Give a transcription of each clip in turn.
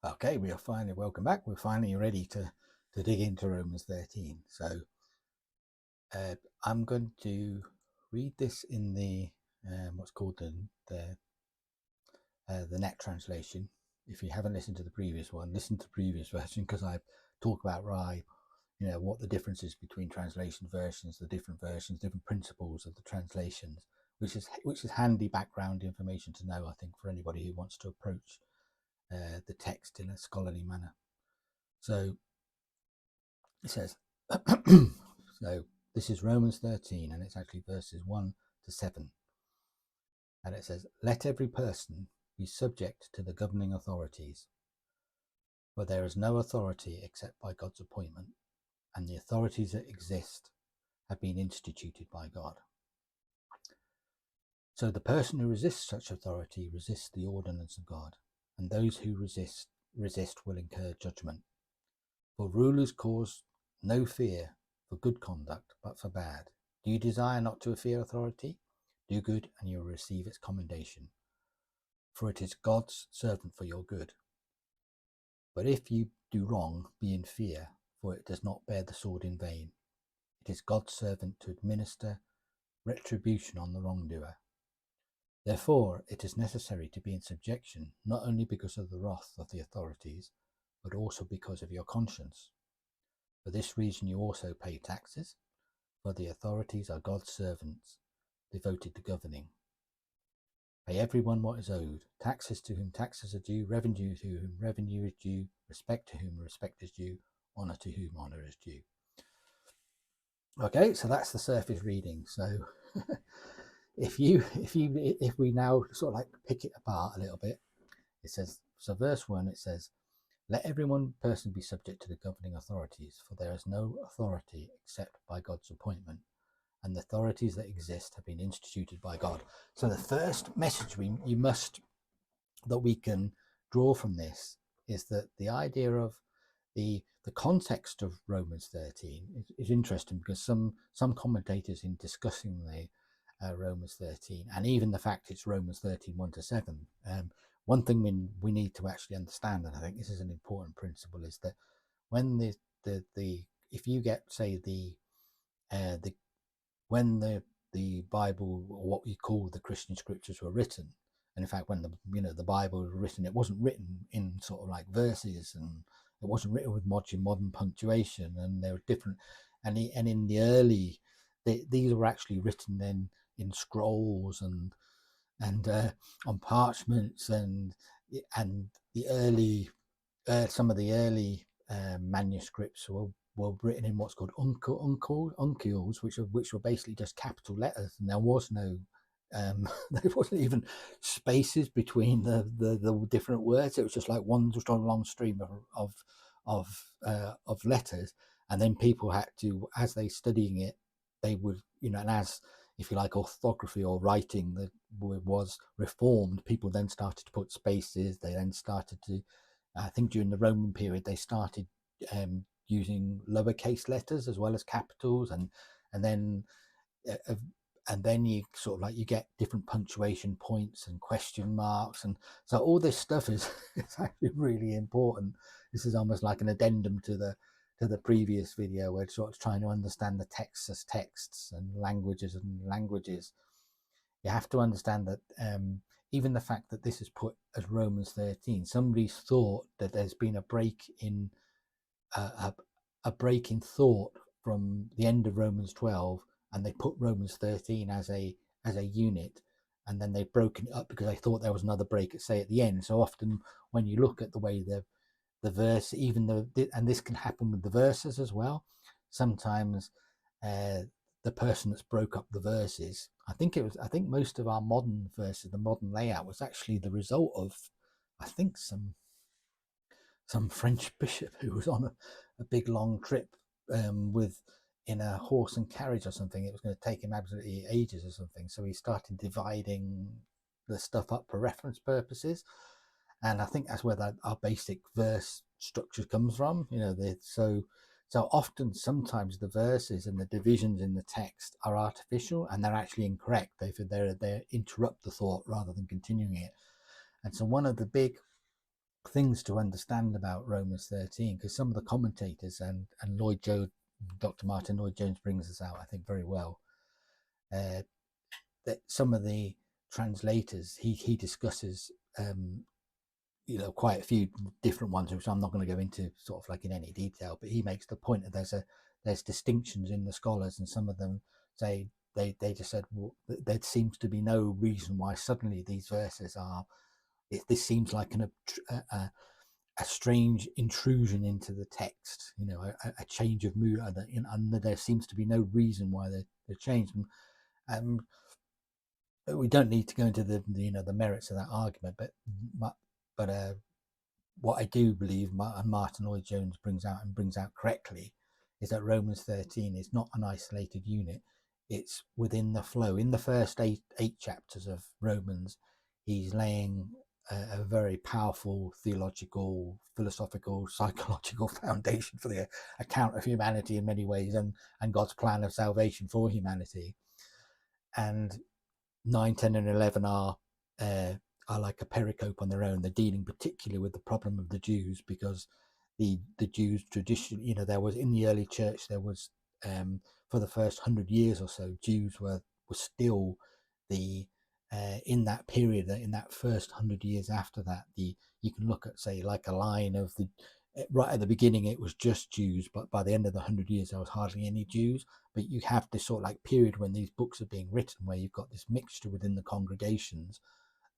Okay, we are finally welcome back. We're finally ready to dig into Romans 13. So I'm going to read this in the what's called the net translation. If you haven't listened to the previous one, listen to the previous version, because I talk about what the difference is between translation versions, the different versions, different principles of the translations, which is handy background information to know, I think, for anybody who wants to approach the text in a scholarly manner. So it says, so this is Romans 13, and it's actually verses 1 to 7. And it says, let every person be subject to the governing authorities, for there is no authority except by God's appointment, and the authorities that exist have been instituted by God. So the person who resists such authority resists the ordinance of God, and those who resist will incur judgment. For rulers cause no fear for good conduct, but for bad. Do you desire not to fear authority? Do good, and you will receive its commendation. For it is God's servant for your good. But if you do wrong, be in fear, for it does not bear the sword in vain. It is God's servant to administer retribution on the wrongdoer. Therefore, it is necessary to be in subjection, not only because of the wrath of the authorities, but also because of your conscience. For this reason you also pay taxes, for the authorities are God's servants, devoted to governing. Pay everyone what is owed, taxes to whom taxes are due, revenue to whom revenue is due, respect to whom respect is due, honour to whom honour is due. Okay, so that's the surface reading. So if we now sort of like pick it apart a little bit, it says, so verse 1, it says, let every one person be subject to the governing authorities, for there is no authority except by God's appointment, and the authorities that exist have been instituted by God. So the first message that we can draw from this is that the idea of the context of Romans 13 is interesting, because some commentators, in discussing the Romans 13, and even the fact it's Romans 13 1 to 7, one thing we need to actually understand, and I think this is an important principle, is that when if you get, say, when the Bible, or what we call the Christian scriptures, were written, and in fact when the Bible was written, it wasn't written in sort of like verses, and it wasn't written with modern punctuation, and there were different, and in the early, these were actually written then in scrolls and on parchments, and the early some of the early manuscripts were written in what's called uncials, which were basically just capital letters, and there was no there wasn't even spaces between the different words. It was just like one long stream of letters, and then people had to, as they studying it, they would, and as, if you like, orthography or writing that was reformed, people then started to put spaces. They then started to, I think during the Roman period, they started using lowercase letters as well as capitals, and then you sort of like, you get different punctuation points and question marks, and so all this stuff is actually really important. This is almost like an addendum to the previous video, where it's sort of trying to understand the texts as texts and languages. You have to understand that even the fact that this is put as Romans 13, somebody's thought that there's been a break in thought from the end of Romans 12, and they put Romans 13 as a unit, and then they've broken it up because they thought there was another break, say, at the end. So often when you look at the way the verse, and this can happen with the verses as well, sometimes the person that's broke up the verses, I think most of our modern verses, the modern layout, was actually the result of, I think, some French bishop who was on a big long trip in a horse and carriage or something. It was going to take him absolutely ages or something, so he started dividing the stuff up for reference purposes, and I think that's where our basic verse structure comes from. So often, sometimes the verses and the divisions in the text are artificial, and they're actually incorrect. They interrupt the thought rather than continuing it. And so one of the big things to understand about Romans 13, because some of the commentators and Dr. Martin Lloyd Jones brings this out, I think, very well. That some of the translators he discusses, quite a few different ones, which I'm not going to go into sort of like in any detail, but he makes the point that there's distinctions in the scholars, and some of them say they just said, well, there seems to be no reason why suddenly these verses are. This seems like a strange intrusion into the text, a change of mood, and there seems to be no reason why they're changed. We don't need to go into the merits of that argument, but what I do believe, and Martin Lloyd Jones brings out correctly, is that Romans 13 is not an isolated unit. It's within the flow. In the first eight chapters of Romans, he's laying a very powerful theological, philosophical, psychological foundation for the account of humanity in many ways, and God's plan of salvation for humanity. And 9, 10, and 11 are like a pericope on their own. They're dealing particularly with the problem of the Jews, because the Jews traditionally, there was in the early church, there was for the first 100 years or so, Jews were still the in that period, in that first 100 years after that, you can look at, say, like a line of the right at the beginning it was just Jews, but by the end of the 100 years there was hardly any Jews. But you have this sort of like period when these books are being written, where you've got this mixture within the congregations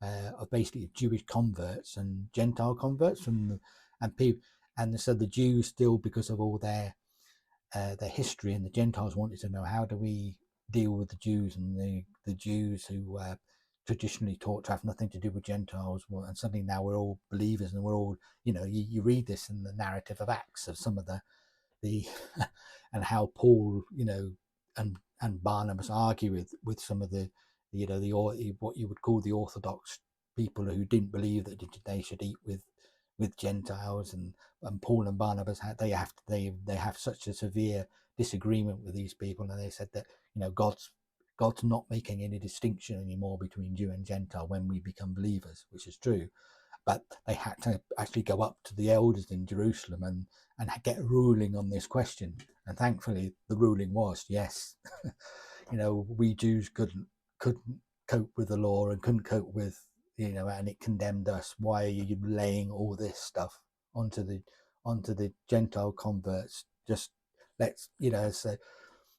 of basically Jewish converts and Gentile converts, and people, and so the Jews still, because of all their history, and the Gentiles wanted to know, how do we deal with the Jews, and the Jews who traditionally taught to have nothing to do with Gentiles, and suddenly now we're all believers, and we're all, you read this in the narrative of Acts of some of the and how Paul, and Barnabas argue with some of the what you would call the Orthodox people who didn't believe that they should eat with Gentiles, and Paul and Barnabas they have such a severe disagreement with these people, and they said that God's not making any distinction anymore between Jew and Gentile when we become believers, which is true. But they had to actually go up to the elders in Jerusalem and get a ruling on this question. And thankfully, the ruling was yes. We Jews couldn't cope with the law and couldn't cope with, and it condemned us. Why are you laying all this stuff onto the Gentile converts? Just let's, say,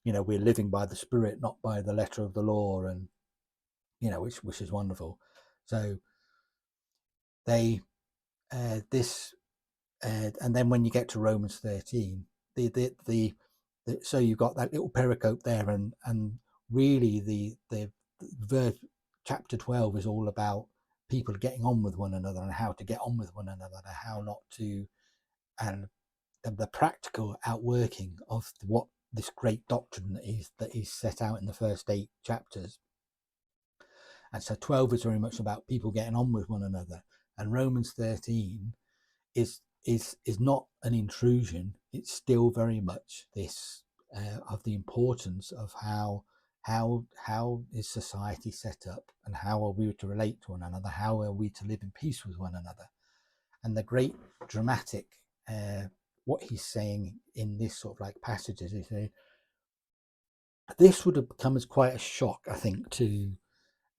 we're living by the Spirit, not by the letter of the law, and which is wonderful. So they this and then when you get to Romans 13, so you've got that little pericope there, and really the verse chapter 12 is all about people getting on with one another, and how to get on with one another, and how not to, and the practical outworking of what this great doctrine that is set out in the first 8 chapters. And so 12 is very much about people getting on with one another, and Romans 13 is not an intrusion. It's still very much this of the importance of how is society set up, and how are we to relate to one another, how are we to live in peace with one another. And the great dramatic what he's saying in this sort of like passages is this would have come as quite a shock, I think, to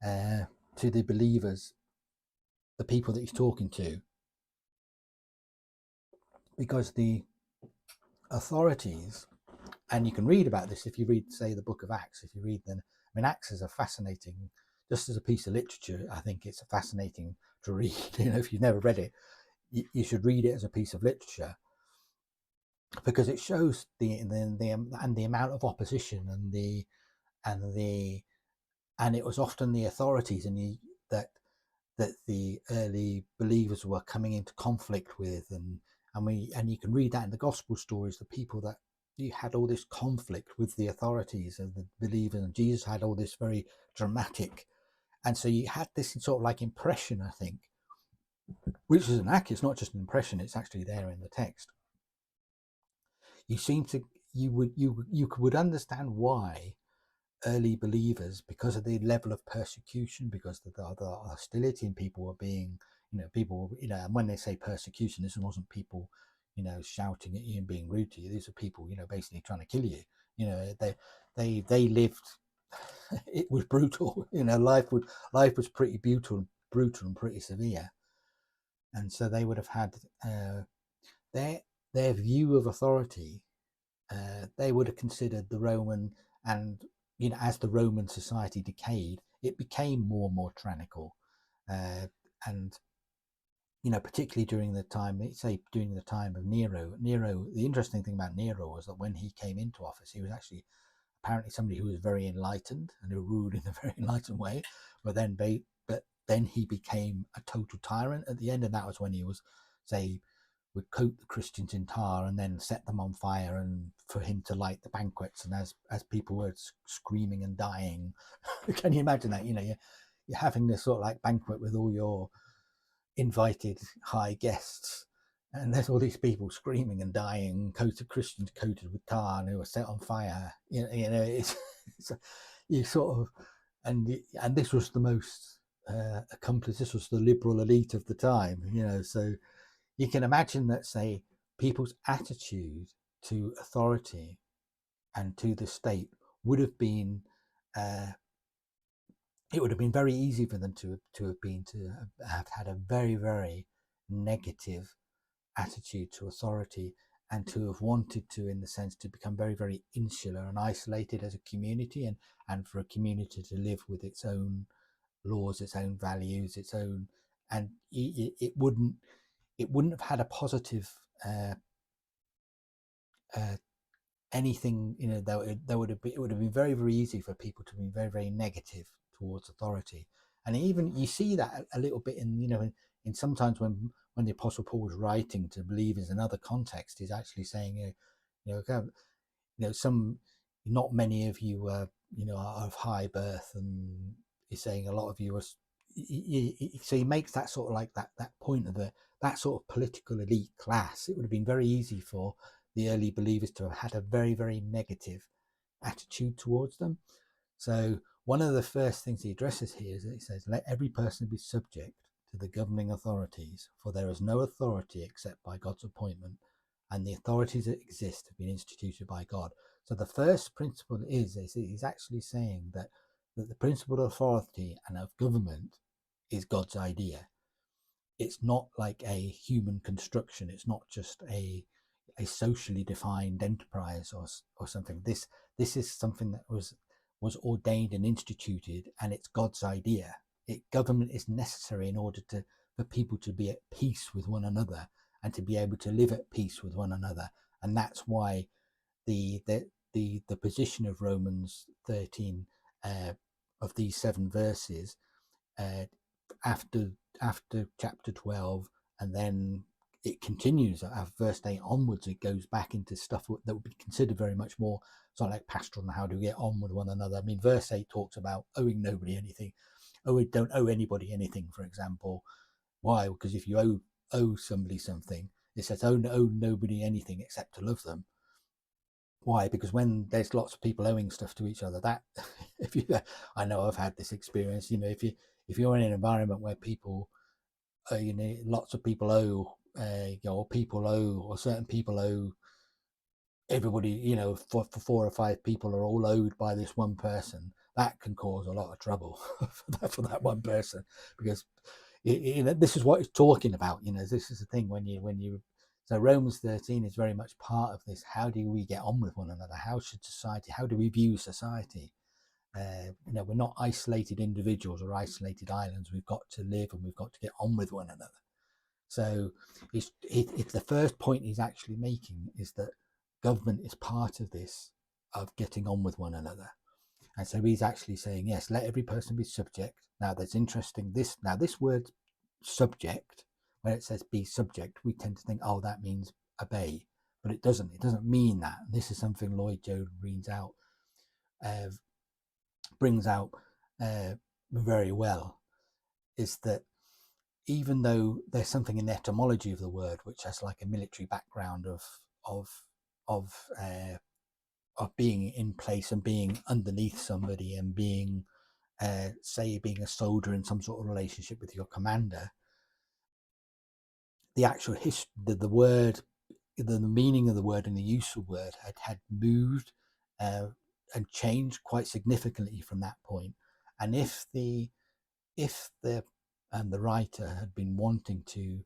the believers, the people that he's talking to, because the authorities, and you can read about this if you read, say, the book of Acts. If you read them, I mean, Acts is a fascinating, just as a piece of literature, I think it's a fascinating to read. If you've never read it, you should read it as a piece of literature, because it shows the amount of opposition, and it was often the authorities that the early believers were coming into conflict with, and you can read that in the gospel stories, the people that you had all this conflict with the authorities and the believers, and Jesus had all this very dramatic, and so you had this sort of like impression, I think, which is it's not just an impression, it's actually there in the text. You would understand why early believers, because of the level of persecution, because of the hostility, and people were being, people, and when they say persecution, this wasn't people, shouting at you and being rude to you. These are people, basically trying to kill you. They lived. It was brutal. Life was pretty brutal and pretty severe, and so they would have had their view of authority. They would have considered the Roman, and as the Roman society decayed, it became more and more tyrannical, and particularly during the time of Nero. The interesting thing about Nero was that when he came into office, he was actually apparently somebody who was very enlightened and who ruled in a very enlightened way, but then he became a total tyrant at the end, and that was when he was, say, would coat the Christians in tar and then set them on fire, and for him to light the banquets, and as people were screaming and dying. Can you imagine that? You're having this sort of like banquet with all your invited high guests, and there's all these people screaming and dying, Christians coated with tar and who are set on fire. It's you sort of, and this was the most accomplished. This was the liberal elite of the time. So you can imagine that, say, people's attitude to authority and to the state would have been. It would have been very easy for them to have had a very, very negative attitude to authority, and to have wanted to, in the sense, to become very, very insular and isolated as a community, and for a community to live with its own laws, its own values, its own, and it wouldn't have had a positive anything. It would have been very, very easy for people to be very, very negative towards authority. And even you see that a little bit in in sometimes when the Apostle Paul was writing to believers in other contexts, he's actually saying, some, not many of you are of high birth, and he's saying a lot of you are. So he makes that sort of like that point of that sort of political elite class. It would have been very easy for the early believers to have had a very, very negative attitude towards them. So one of the first things he addresses here is that he says, let every person be subject to the governing authorities, for there is no authority except by God's appointment, and the authorities that exist have been instituted by God. So the first principle is he's actually saying that the principle of authority and of government is God's idea. It's not like a human construction. It's not just a socially defined enterprise or something. This is something that was ordained and instituted, and it's God's idea. Government is necessary in order for people to be at peace with one another and to be able to live at peace with one another. And that's why the position of Romans 13, of these 7 verses, after chapter 12, and then it continues at verse 8 onwards. It goes back into stuff that would be considered very much more sort of like pastoral and how to get on with one another. I mean, verse 8 talks about owing nobody anything. Don't owe anybody anything, for example. Why? Because if you owe somebody something, it says owe nobody anything except to love them. Why? Because when there's lots of people owing stuff to each other, that I know I've had this experience. If you're in an environment where people, lots of people owe, or certain people owe everybody, for 4 or 5 people are all owed by this one person, that can cause a lot of trouble for that one person, because this is what it's talking about. This is the thing so Romans 13 is very much part of this. How do we get on with one another? How do we view society? We're not isolated individuals or isolated islands. We've got to live and we've got to get on with one another. So it's the first point he's actually making is that government is part of this, of getting on with one another. And so he's actually saying, yes, let every person be subject. Now that's interesting. This word subject, when it says be subject, we tend to think, oh, that means obey, but it doesn't mean that. This is something Lloyd Jones brings out very well, is that even though there's something in the etymology of the word which has like a military background of being in place and being underneath somebody and being, say, being a soldier in some sort of relationship with your commander, the actual history, the word, the meaning of the word and the use of the word had moved and changed quite significantly from that point. And if the writer had been wanting to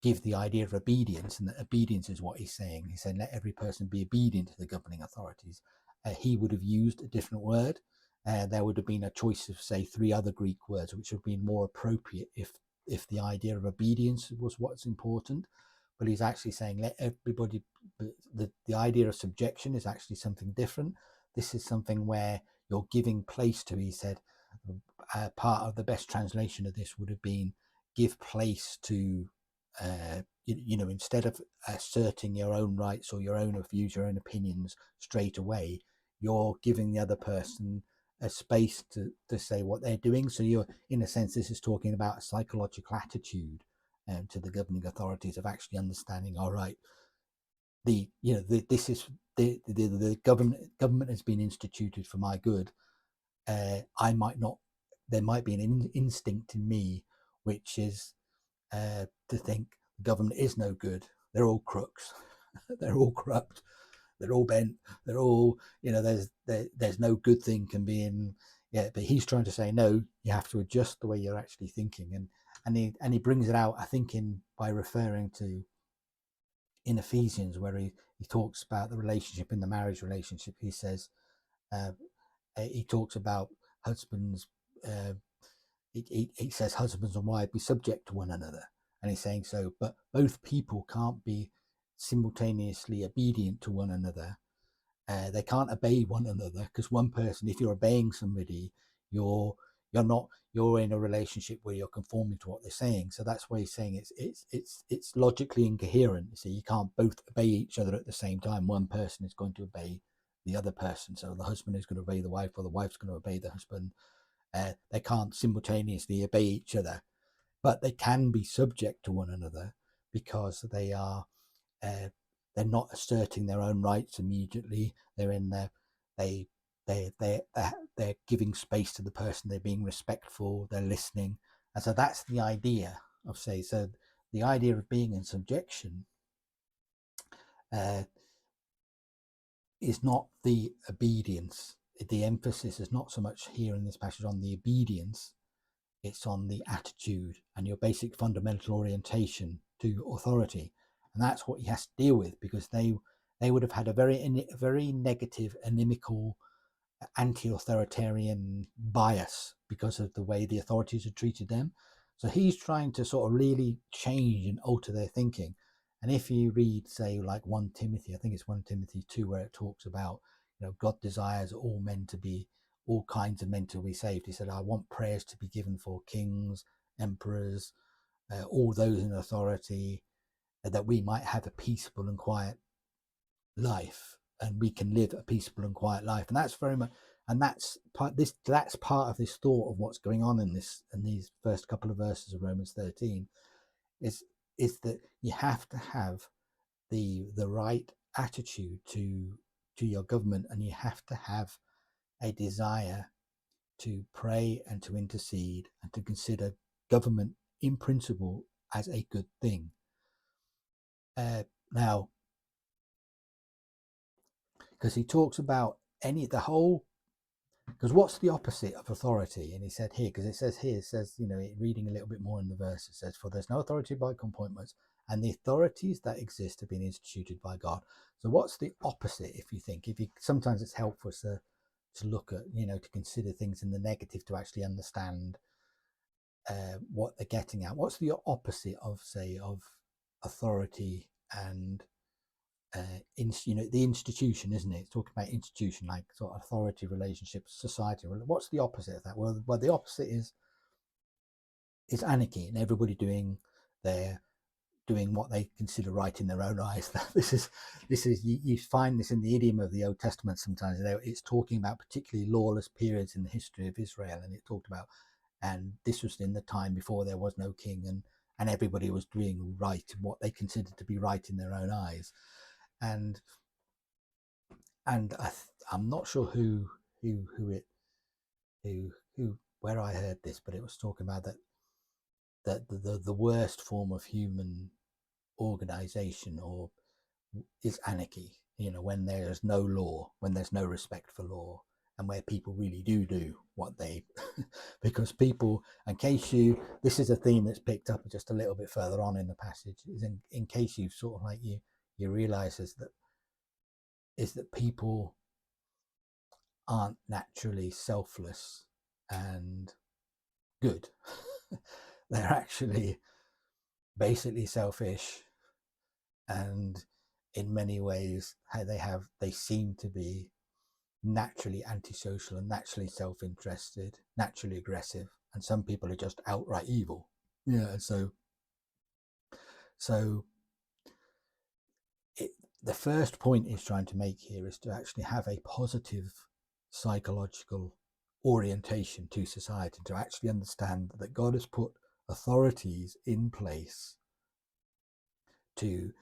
give the idea of obedience, and that obedience is what he's saying. He said, let every person be obedient to the governing authorities. He would have used a different word. There would have been a choice of, say, 3 other Greek words, which would have been more appropriate if the idea of obedience was what's important. But he's actually saying, let everybody, the idea of subjection is actually something different. This is something where you're giving place to, he said, part of the best translation of this would have been give place to, instead of asserting your own rights or your own views, your own opinions straight away, you're giving the other person a space to say what they're doing. So you're, in a sense, this is talking about a psychological attitude to the governing authorities of actually understanding, all right, this is the government has been instituted for my good. I might not, there might be an instinct in me which is to think the government is no good. They're all crooks. They're all corrupt. They're all bent. They're all, there's no good thing can be in. Yeah, but he's trying to say, no, you have to adjust the way you're actually thinking. And he brings it out, I think, by referring to in Ephesians, where he talks about the relationship, in the marriage relationship. He says, he talks about husbands, he says husbands and wives be subject to one another. And he's saying, so, but both people can't be simultaneously obedient to one another. They can't obey one another, because one person, if you're obeying somebody, you're in a relationship where you're conforming to what they're saying. So that's why he's saying it's logically incoherent. So you can't both obey each other at the same time. One person is going to obey the other person. So the husband is going to obey the wife, or the wife's going to obey the husband. They can't simultaneously obey each other, but they can be subject to one another, because they are they're not asserting their own rights immediately. They're in there, they're giving space to the person. They're being respectful. They're listening, and so that's the idea of, say, so the idea of being in subjection is not the obedience. The emphasis is not so much here in this passage on the obedience. It's on the attitude and your basic fundamental orientation to authority. And that's what he has to deal with, because they would have had a very negative, inimical, anti-authoritarian bias because of the way the authorities had treated them. So he's trying to sort of really change and alter their thinking. And if you read, say, like 1 Timothy, I think it's 1 Timothy 2, where it talks about, God desires all kinds of men to be saved. He said, I want prayers to be given for kings, emperors, all those in authority, that we might have a peaceable and quiet life, and we can live a peaceable and quiet life. And that's very much, and that's part of this thought of what's going on in these first couple of verses of Romans 13, is that you have to have the right attitude to your government, and you have to have a desire to pray and to intercede and to consider government in principle as a good thing. Now, because he talks about because what's the opposite of authority? And he said here, because it says, reading a little bit more in the verse, it says, for there's no authority by appointments, and the authorities that exist have been instituted by God. So what's the opposite? Sometimes it's helpful to look at, to consider things in the negative, to actually understand what they're getting at. What's the opposite of, say, of authority and the institution, isn't it? It's talking about institution, like sort of authority relationships, society. What's the opposite of that? Well, the opposite is anarchy, and everybody doing what they consider right in their own eyes. This is you find this in the idiom of the Old Testament sometimes. It's talking about particularly lawless periods in the history of Israel, and it talked about, and this was in the time before there was no king, and everybody was doing right, what they considered to be right in their own eyes. And I'm not sure where I heard this, but it was talking about that that the worst form of human organization or is anarchy, when there's no law, when there's no respect for law, and where people really do what they because people, this is a theme that's picked up just a little bit further on in the passage, is in case you sort of like you realize is that people aren't naturally selfless and good. They're actually basically selfish, and in many ways they seem to be naturally antisocial and naturally self-interested, naturally aggressive, and some people are just outright evil. Yeah, so the first point he's trying to make here is to actually have a positive psychological orientation to society, to actually understand that God has put authorities in place to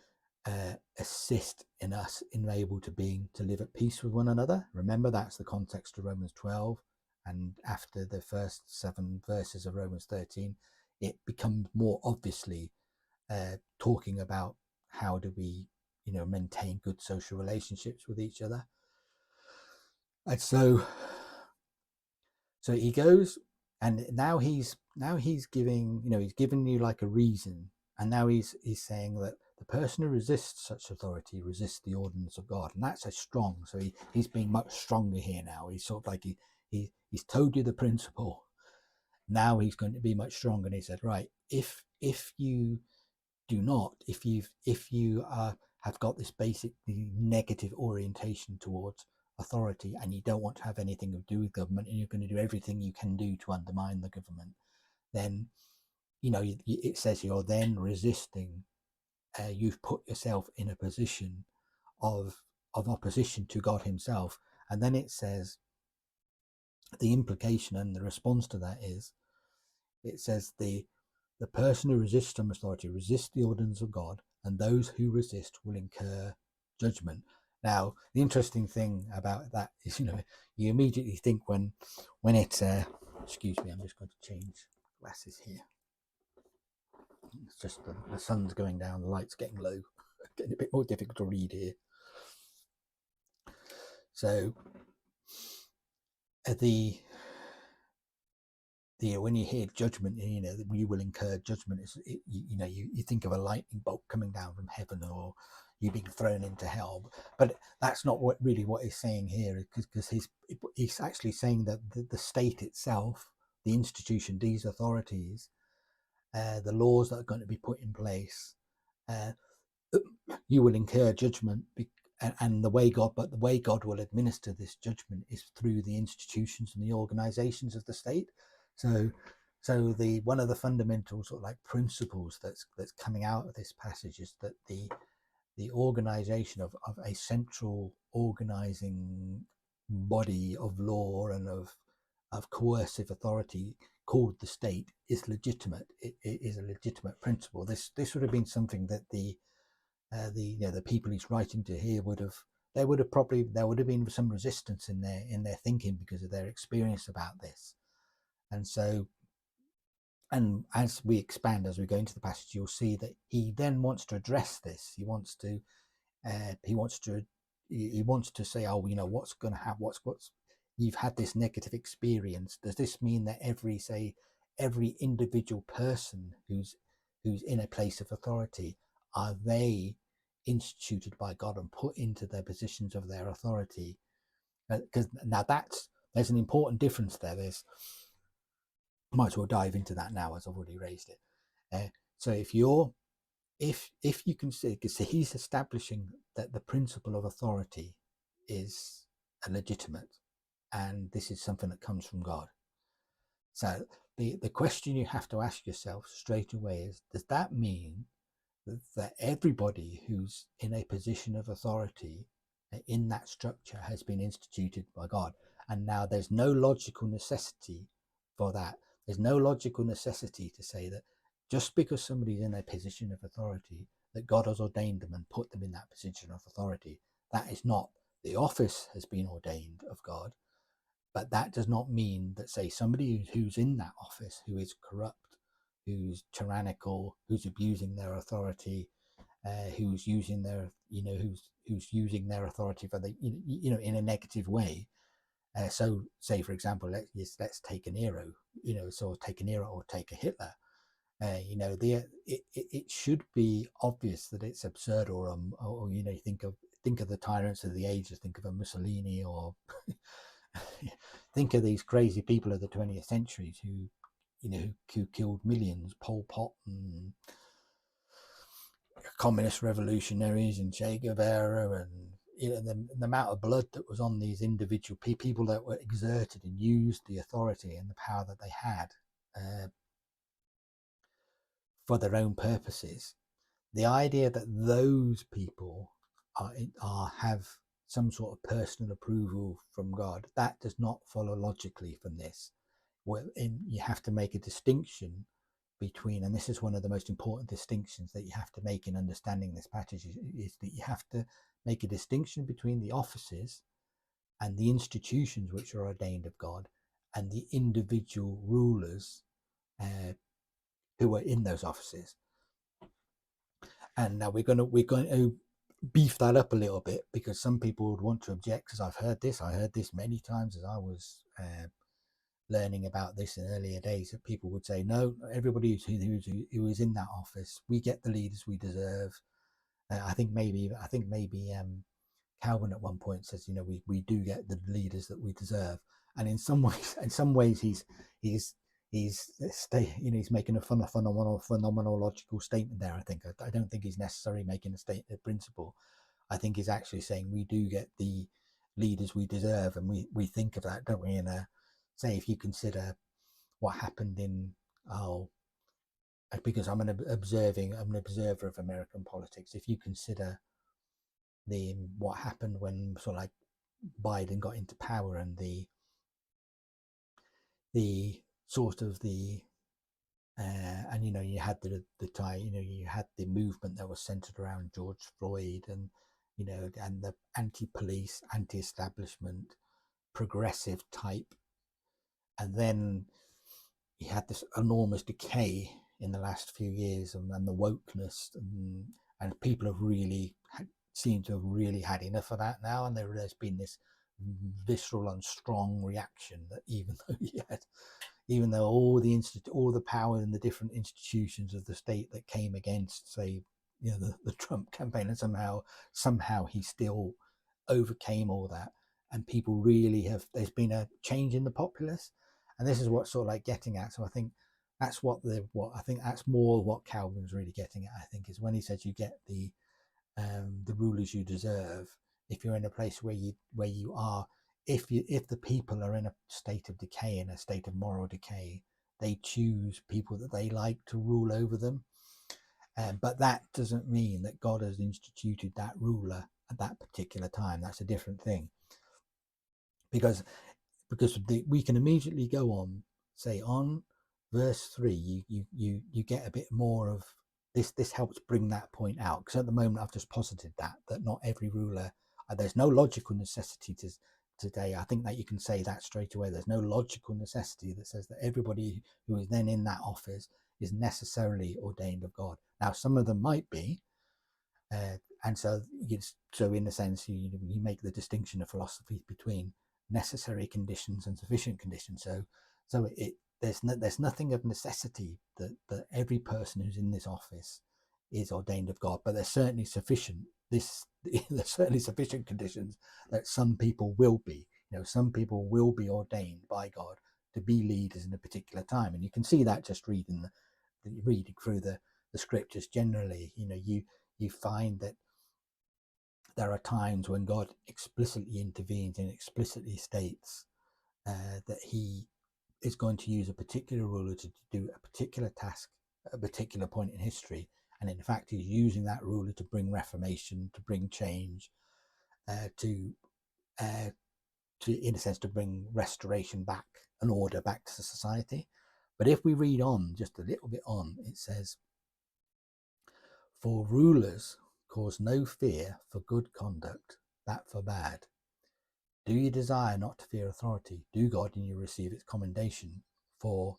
assist in us in able to live at peace with one another. Remember, that's the context of Romans 12, and after the first 7 verses of Romans 13, it becomes more obviously talking about how do we maintain good social relationships with each other. And so he goes, and now he's giving he's given you like a reason, and now he's saying that the person who resists such authority resists the ordinance of God, and that's a strong. So he's being much stronger here now. He's sort of like he's told you the principle. Now he's going to be much stronger, and he said, right, if you do not, if you have got this basic negative orientation towards authority, and you don't want to have anything to do with government, and you're going to do everything you can do to undermine the government, then it says you're then resisting. You've put yourself in a position of opposition to God himself. And then it says the implication and the response to that is, it says the person who resists some authority resists the ordinance of God, and those who resist will incur judgment. Now, the interesting thing about that is, you immediately think when it's, excuse me, I'm just going to change glasses here. It's just the sun's going down, the light's getting low, getting a bit more difficult to read here. So, when you hear judgment, you will incur judgment. You think of a lightning bolt coming down from heaven, or you being thrown into hell. But that's not what he's saying here, because he's actually saying that the state itself, the institution, these authorities, the laws that are going to be put in place, you will incur judgment. And the way God will administer this judgment is through the institutions and the organizations of the state. So the one of the fundamental sort of like principles that's coming out of this passage is that the organization of a central organizing body of law and of coercive authority called the state is legitimate. It is a legitimate principle. This would have been something that the people he's writing to here there would have been some resistance in their thinking because of their experience about this. And so, and as we expand, as we go into the passage, you'll see that he then wants to address this. He wants to say, oh, what's going to happen? What's you've had this negative experience. Does this mean that every individual person who's in a place of authority, are they instituted by God and put into their positions of their authority? Because now there's an important difference there. Might as well dive into that now, as I've already raised it. So if you consider, because he's establishing that the principle of authority is a legitimate, and this is something that comes from God. So the question you have to ask yourself straight away is, does that mean that everybody who's in a position of authority in that structure has been instituted by God? And now there's no logical necessity for that. There's no logical necessity to say that just because somebody's in a position of authority, that God has ordained them and put them in that position of authority. That is not. The office has been ordained of God, but that does not mean that, say, somebody who's in that office who is corrupt who's tyrannical, who's abusing their authority, who's using their, who's using their authority for the, in a negative way. So, say for example, let's take a Nero, so take a Nero or take a Hitler. It should be obvious that it's absurd, or think of the tyrants of the ages, think of a Mussolini, or think of these crazy people of the 20th centuries who killed millions, Pol Pot and communist revolutionaries and Che Guevara, and the amount of blood that was on these individual people that were exerted and used the authority and the power that they had for their own purposes. The idea that those people have some sort of personal approval from God, that does not follow logically from this. You have to make a distinction between, and this is one of the most important distinctions that you have to make in understanding this passage, is that you have to make a distinction between the offices and the institutions which are ordained of God, and the individual rulers who are in those offices. And now we're going to beef that up a little bit, because some people would want to object, because I heard this many times as I was learning about this in earlier days, that people would say, no, everybody who is in that office, we get the leaders we deserve. I think maybe Calvin at one point says, we do get the leaders that we deserve. And in some ways he's making a phenomenological statement there. I don't think he's necessarily making a statement of principle. I think he's actually saying we do get the leaders we deserve, and we think of that, don't we? In say, if you consider what happened because I'm an observer of American politics. If you consider what happened when sort of like Biden got into power, and the and you had you had the movement that was centered around George Floyd, and and the anti-police, anti-establishment, progressive type, and then you had this enormous decay in the last few years, and the wokeness, and people have really seem to have really had enough of that now, and there's been this visceral and strong reaction that even though all the power in the different institutions of the state that came against, say, the Trump campaign, and somehow he still overcame all that, and people really there's been a change in the populace, and this is what's sort of like getting at. So I think that's that's more what Calvin's really getting at. I think is when he says you get the rulers you deserve. If you're in a place where you are, if the people are in a state of decay, in a state of moral decay, they choose people that they like to rule over them. But that doesn't mean that God has instituted that ruler at that particular time. That's a different thing. Because we can immediately go on, say on verse 3, you get a bit more of this. This helps bring that point out, because at the moment I've just posited that not every ruler, there's no logical necessity today. I think that you can say that straight away. There's no logical necessity that says that everybody who is then in that office is necessarily ordained of God. Now, some of them might be, and so in a sense you make the distinction of philosophy between necessary conditions and sufficient conditions. So there's nothing of necessity that every person who's in this office is ordained of God, but there's certainly sufficient conditions that some people will be. Some people will be ordained by God to be leaders in a particular time, and you can see that just reading through the scriptures generally. You find that there are times when God explicitly intervenes and explicitly states that he is going to use a particular ruler to do a particular task at a particular point in history, and in fact he's using that ruler to bring reformation, to bring change, to in a sense to bring restoration back, an order back to society. But if we read on just a little bit on, it says, for rulers cause no fear for good conduct, that for bad. Do you desire not to fear authority? Do God, and you receive its commendation. For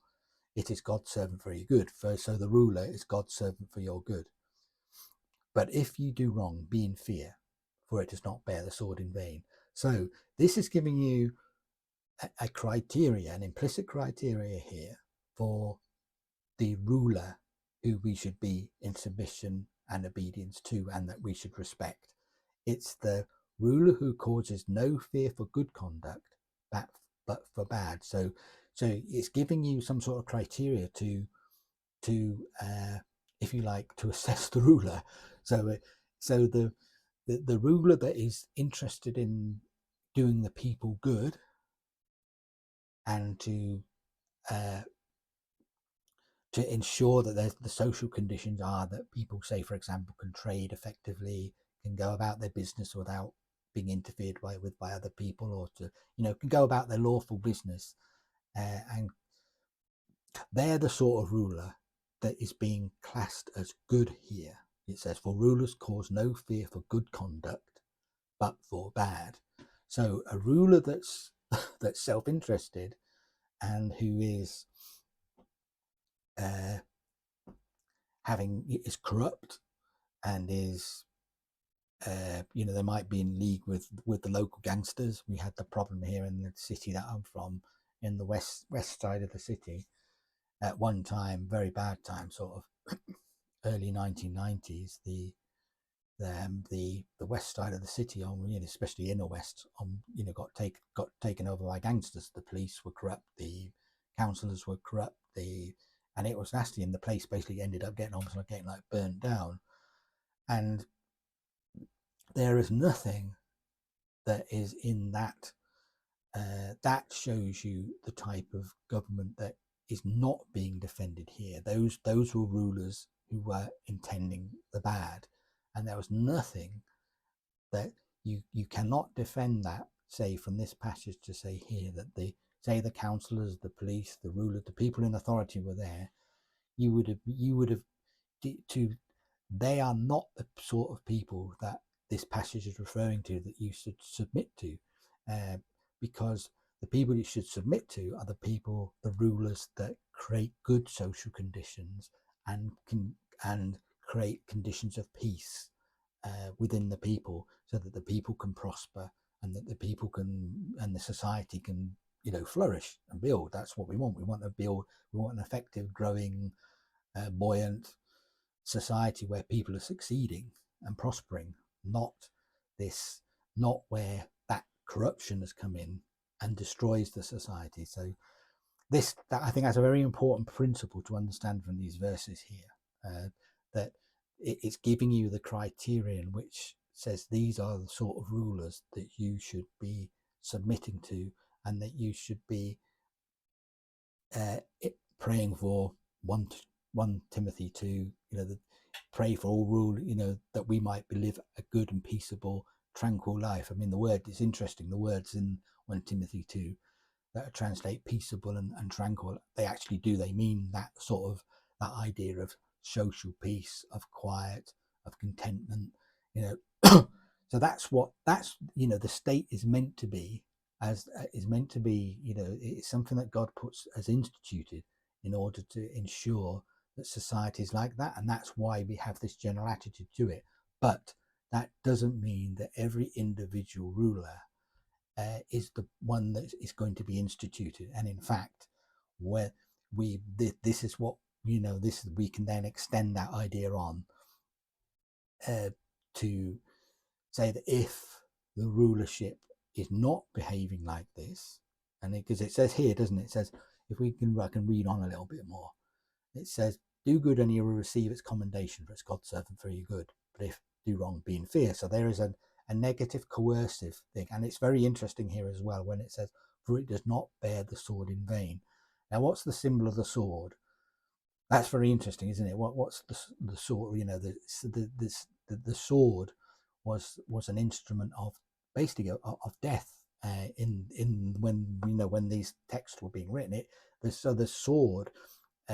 it is God's servant for your good. So the ruler is God's servant for your good. But if you do wrong, be in fear, for it does not bear the sword in vain. So this is giving you a criteria, an implicit criteria here for the ruler who we should be in submission and obedience to, and that we should respect. It's the ruler who causes no fear for good conduct, but for bad. So it's giving you some sort of criteria to if you like, to assess the ruler. So the ruler that is interested in doing the people good and to ensure that the social conditions are that people, say for example, can trade effectively, can go about their business without being interfered with by other people, or to, you know, can go about their lawful business, and they're the sort of ruler that is being classed as good here. It says, for rulers cause no fear for good conduct, but for bad. So a ruler that's that's self-interested and who is is corrupt and is you know, they might be in league with the local gangsters. We had the problem here in the city that I'm from, in the west side of the city, at one time, very bad time, sort of early 1990s. The west side of the city, on, you know, especially inner west, on, you know, got taken over by gangsters. The police were corrupt, the councillors were corrupt, and it was nasty. And the place basically ended up getting almost like getting like burnt down. And there is nothing that is in that that shows you the type of government that is not being defended here. Those were rulers who were intending the bad, and there was nothing that you cannot defend that, say, from this passage, to say here that the councillors, the police, the ruler, the people in authority were there. You would have they are not the sort of people that this passage is referring to that you should submit to, because the people you should submit to are the rulers that create good social conditions and create conditions of peace within the people, so that the people can prosper, and that the people can, and the society can, you know, flourish and build. That's what we want. We want to build. We want an effective, growing, buoyant society where people are succeeding and prospering, not where that corruption has come in and destroys the society. So that I think that's a very important principle to understand from these verses here, that it's giving you the criterion which says these are the sort of rulers that you should be submitting to, and that you should be praying for. 1 Timothy 2, you know, pray for all rule, you know, that we might live a good and peaceable, tranquil life. I mean, the word is interesting. The words in 1 Timothy 2 that translate peaceable and tranquil, they mean that sort of, that idea of social peace, of quiet, of contentment, you know. So that's you know, the state is meant to be, you know, it's something that God has instituted in order to ensure that society is like that, and that's why we have this general attitude to it. But that doesn't mean that every individual ruler is the one that is going to be instituted. And in fact, where this is what, you know, we can then extend that idea on to say that if the rulership is not behaving like this, and because it says here, doesn't it? It says, I can read on a little bit more. It says, do good and you will receive its commendation, for it's God's servant for your good. But if do wrong, be in fear. So there is a negative coercive thing. And it's very interesting here as well when it says, for it does not bear the sword in vain. Now, what's the symbol of the sword? That's very interesting, isn't it? What's the sword? You know, the sword was an instrument of, basically, of death. In when these texts were being written, so the sword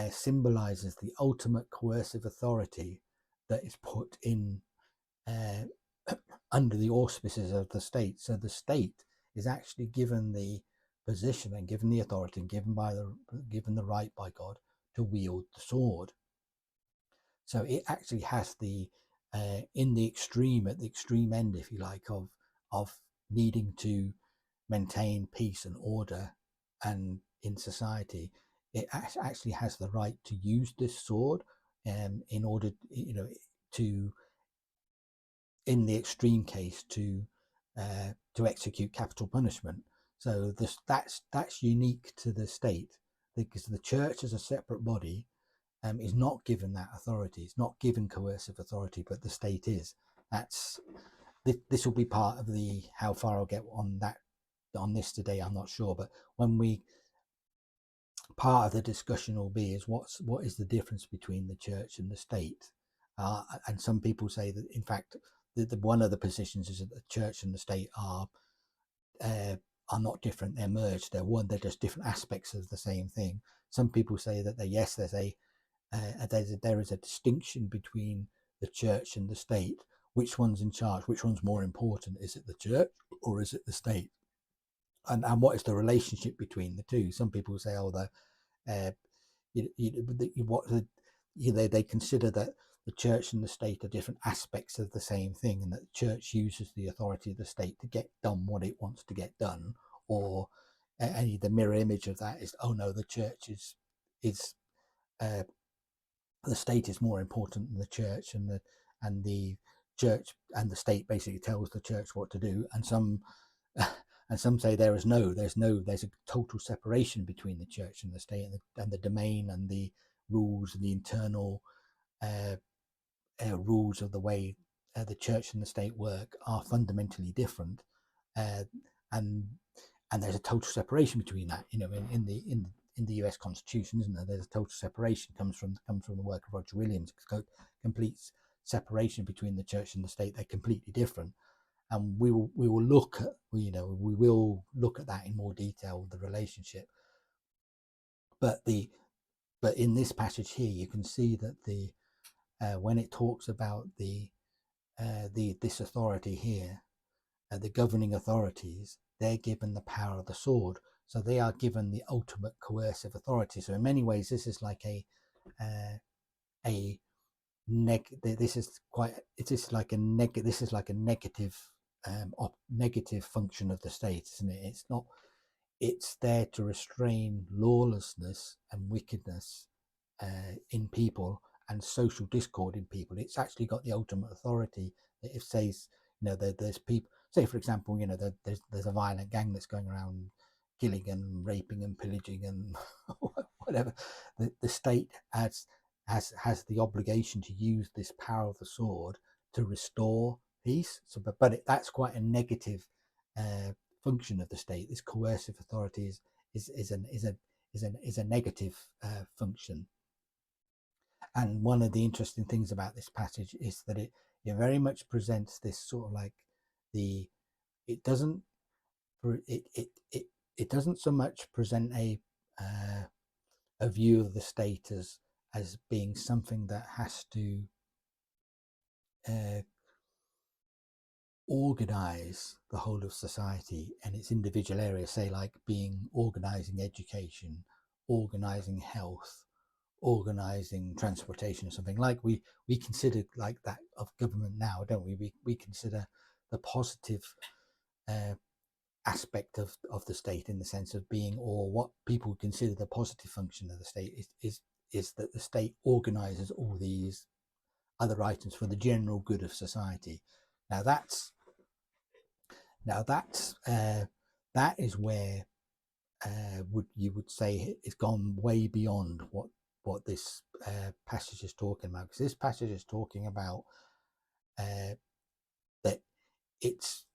symbolizes the ultimate coercive authority that is put in under the auspices of the state. So the state is actually given the position and given the authority and given the right by God to wield the sword. So it actually has the in the extreme, at the extreme end, if you like, of needing to maintain peace and order and in society, it actually has the right to use this sword in order, to, in the extreme case, to execute capital punishment. So that's unique to the state, because the church as a separate body is not given that authority. It's not given coercive authority, but the state is. This will be part of the, how far I'll get on this today, I'm not sure, but part of the discussion will be is what is the difference between the church and the state, and some people say that in fact one of the positions is that the church and the state are not different, they're merged, they're just different aspects of the same thing. Some people say that yes, there is a distinction between the church and the state. Which one's in charge? Which one's more important? Is it the church or is it the state? And what is the relationship between the two? Some people say, they consider that the church and the state are different aspects of the same thing, and that the church uses the authority of the state to get done what it wants to get done. Or the mirror image of that is, oh no, the church is the state is more important than the church, and the church and the state basically tells the church what to do. And some say there's a total separation between the church and the state, and the domain and the rules and the internal rules of the way the church and the state work are fundamentally different, and there's a total separation between that. In the US Constitution, isn't there? There's a total separation comes from the work of Roger Williams. Complete separation between the church and the state. They're completely different, and we will look at that in more detail, the relationship. But in this passage here, you can see that when it talks about this authority here, the governing authorities, they're given the power of the sword. So they are given the ultimate coercive authority. So in many ways, this is like negative function of the state, isn't it? It's there to restrain lawlessness and wickedness in people and social discord in people. It's actually got the ultimate authority. That if says, there's people, say for example, there's a violent gang that's going around killing and raping and pillaging and whatever, the state has the obligation to use this power of the sword to restore peace. So but that's quite a negative function of the state. This coercive authority is a negative function. And one of the interesting things about this passage is that it very much presents this sort of like it doesn't so much present a view of the state as being something that has to organize the whole of society and its individual areas, say like organizing education, organizing health, organizing transportation, or something like we consider like that of government now, don't we? We consider the positive aspect of the state, in the sense of being, or what people consider the positive function of the state is that the state organizes all these other items for the general good of society. Now that is where you would say it's gone way beyond what this passage is talking about, because this passage is talking about that it's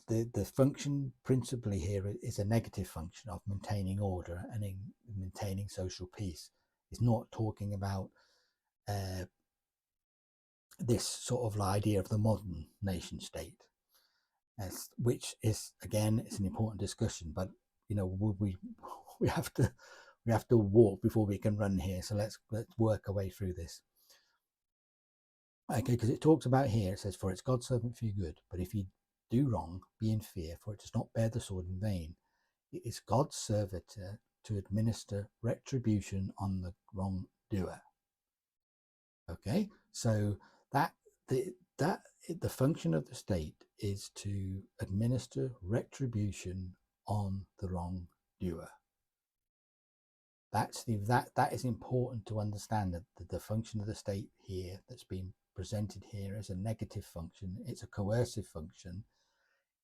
the function principally here is a negative function of maintaining order and in maintaining social peace. It's not talking about this sort of idea of the modern nation state, which is, again, it's an important discussion, but we have to walk before we can run here. So let's work our way through this. Okay, because it talks about here, it says, for it's God's servant for your good, but if you do wrong, be in fear, for it does not bear the sword in vain. It is God's servitor to administer retribution on the wrongdoer. Okay, so the function of the state is to administer retribution on the wrongdoer. That is important to understand, that the function of the state here that's been presented here as a negative function. It's a coercive function.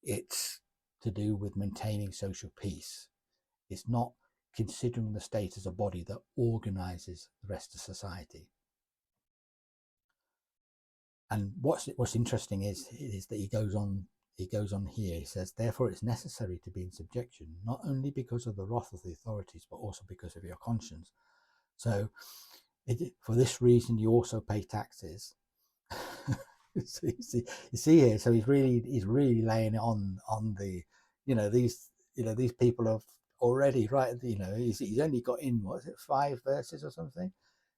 It's to do with maintaining social peace. It's not considering the state as a body that organizes the rest of society. And what's interesting is that he goes on here. He says, therefore it's necessary to be in subjection, not only because of the wrath of the authorities, but also because of your conscience. So for this reason you also pay taxes. So you see here, so he's really laying it on the, these people have already, right, he's only got in, what is it, 5 verses or something,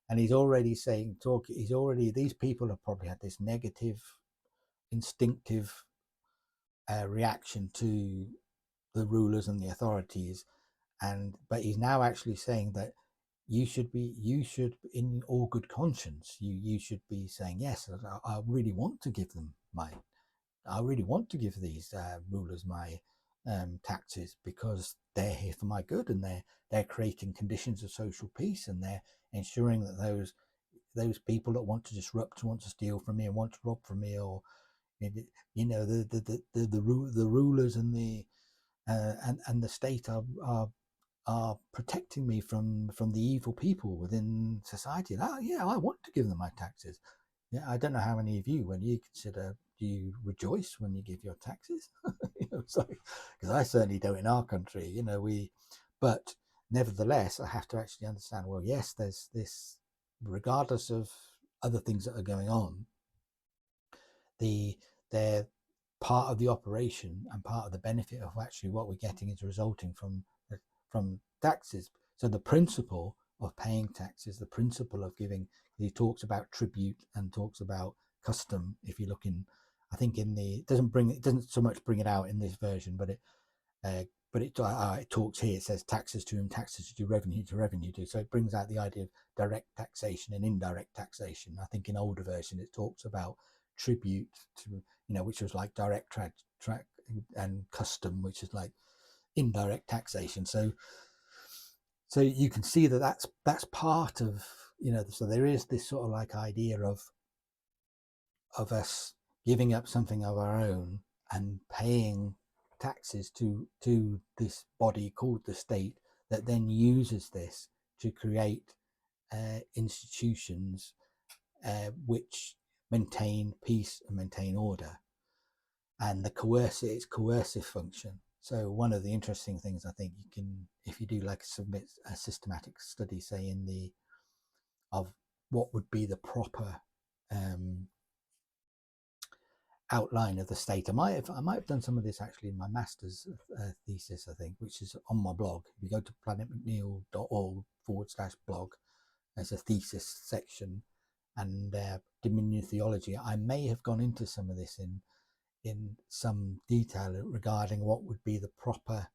and he's already saying, these people have probably had this negative instinctive reaction to the rulers and the authorities, but he's now actually saying that you should in all good conscience, you should be saying, yes, I really want to give them these rulers my taxes, because they're here for my good, and they're creating conditions of social peace, and they're ensuring that those people that want to disrupt, want to steal from me, and want to rob from me, or the rulers and the state are protecting me from the evil people within society. And, yeah, I want to give them my taxes. Yeah, I don't know how many of you, when you consider, do you rejoice when you give your taxes? Because I certainly don't in our country. But nevertheless, I have to actually understand, well, yes, there's this, regardless of other things that are going on, they're part of the operation, and part of the benefit of actually what we're getting is resulting from taxes. So the principle of paying taxes, the principle of giving, he talks about tribute and talks about custom. If you look in, I think it doesn't so much bring it out in this version, but it talks here. It says taxes to whom taxes to revenue to revenue to. So it brings out the idea of direct taxation and indirect taxation. I think in older version it talks about tribute to, which was like direct track, and custom, which is like indirect taxation. So you can see that's part of, so there is this sort of like idea of us giving up something of our own and paying taxes to this body called the state, that then uses this to create institutions which maintain peace and maintain order, and it's coercive function. So one of the interesting things, I think, you can, if you do like submit a systematic study, say of what would be the proper outline of the state. I might have done some of this actually in my master's thesis, I think, which is on my blog. If you go to planetmcneil.org/blog, there's a thesis section, and Dominion theology. I may have gone into some of this in some detail regarding what would be the proper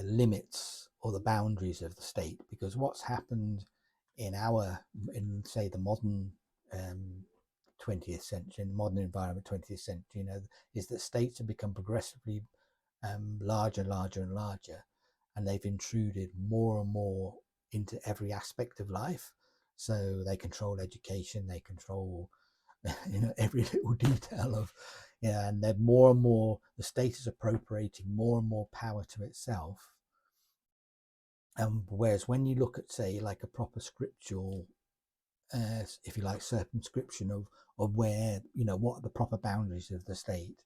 limits or the boundaries of the state, because what's happened in say the modern 20th century, in the modern environment, 20th century, is that states have become progressively larger and larger, and they've intruded more and more into every aspect of life. So they control education, they control every little detail of, and they're more and more, the state is appropriating more and more power to itself. Whereas when you look at, say, like a proper scriptural, if you like, circumscription of where, what are the proper boundaries of the state,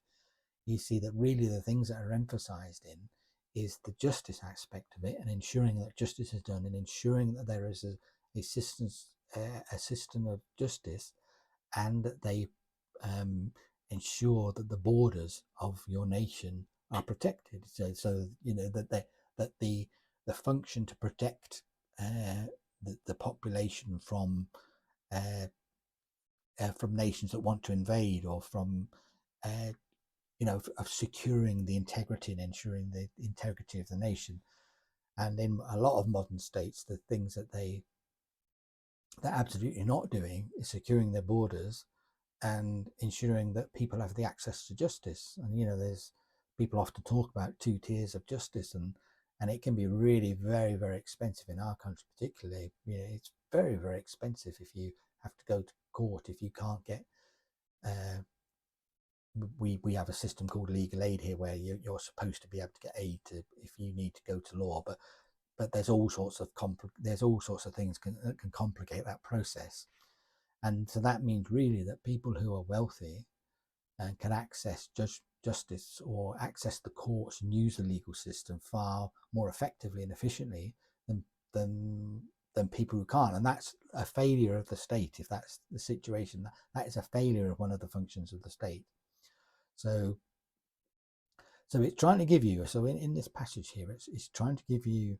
you see that really the things that are emphasized in is the justice aspect of it, and ensuring that justice is done, and ensuring that there is a system of justice, and that they ensure that the borders of your nation are protected. So that the function to protect the population from nations that want to invade, or from of securing the integrity and ensuring the integrity of the nation, And in a lot of modern states, the things that they're absolutely not doing is securing their borders and ensuring that people have the access to justice. And there's people often talk about 2 tiers of justice, and it can be really very, very expensive in our country, particularly. It's very, very expensive if you have to go to court, if you can't get we have a system called legal aid here, where you're supposed to be able to get aid if you need to go to law, but there's all sorts of things that can complicate that process. And so that means really that people who are wealthy and can access justice or access the courts and use the legal system far more effectively and efficiently than people who can't. And that's a failure of the state. If that's the situation, that is a failure of one of the functions of the state. So it's trying to give you, in this passage here, it's trying to give you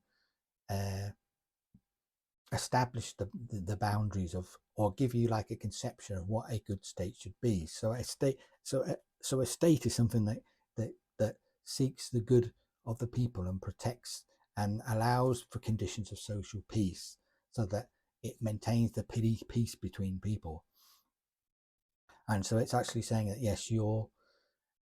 establish the boundaries of, or give you like a conception of what a good state should be. So a state is something that seeks the good of the people and protects and allows for conditions of social peace, so that it maintains the peace between people. And so it's actually saying that yes, your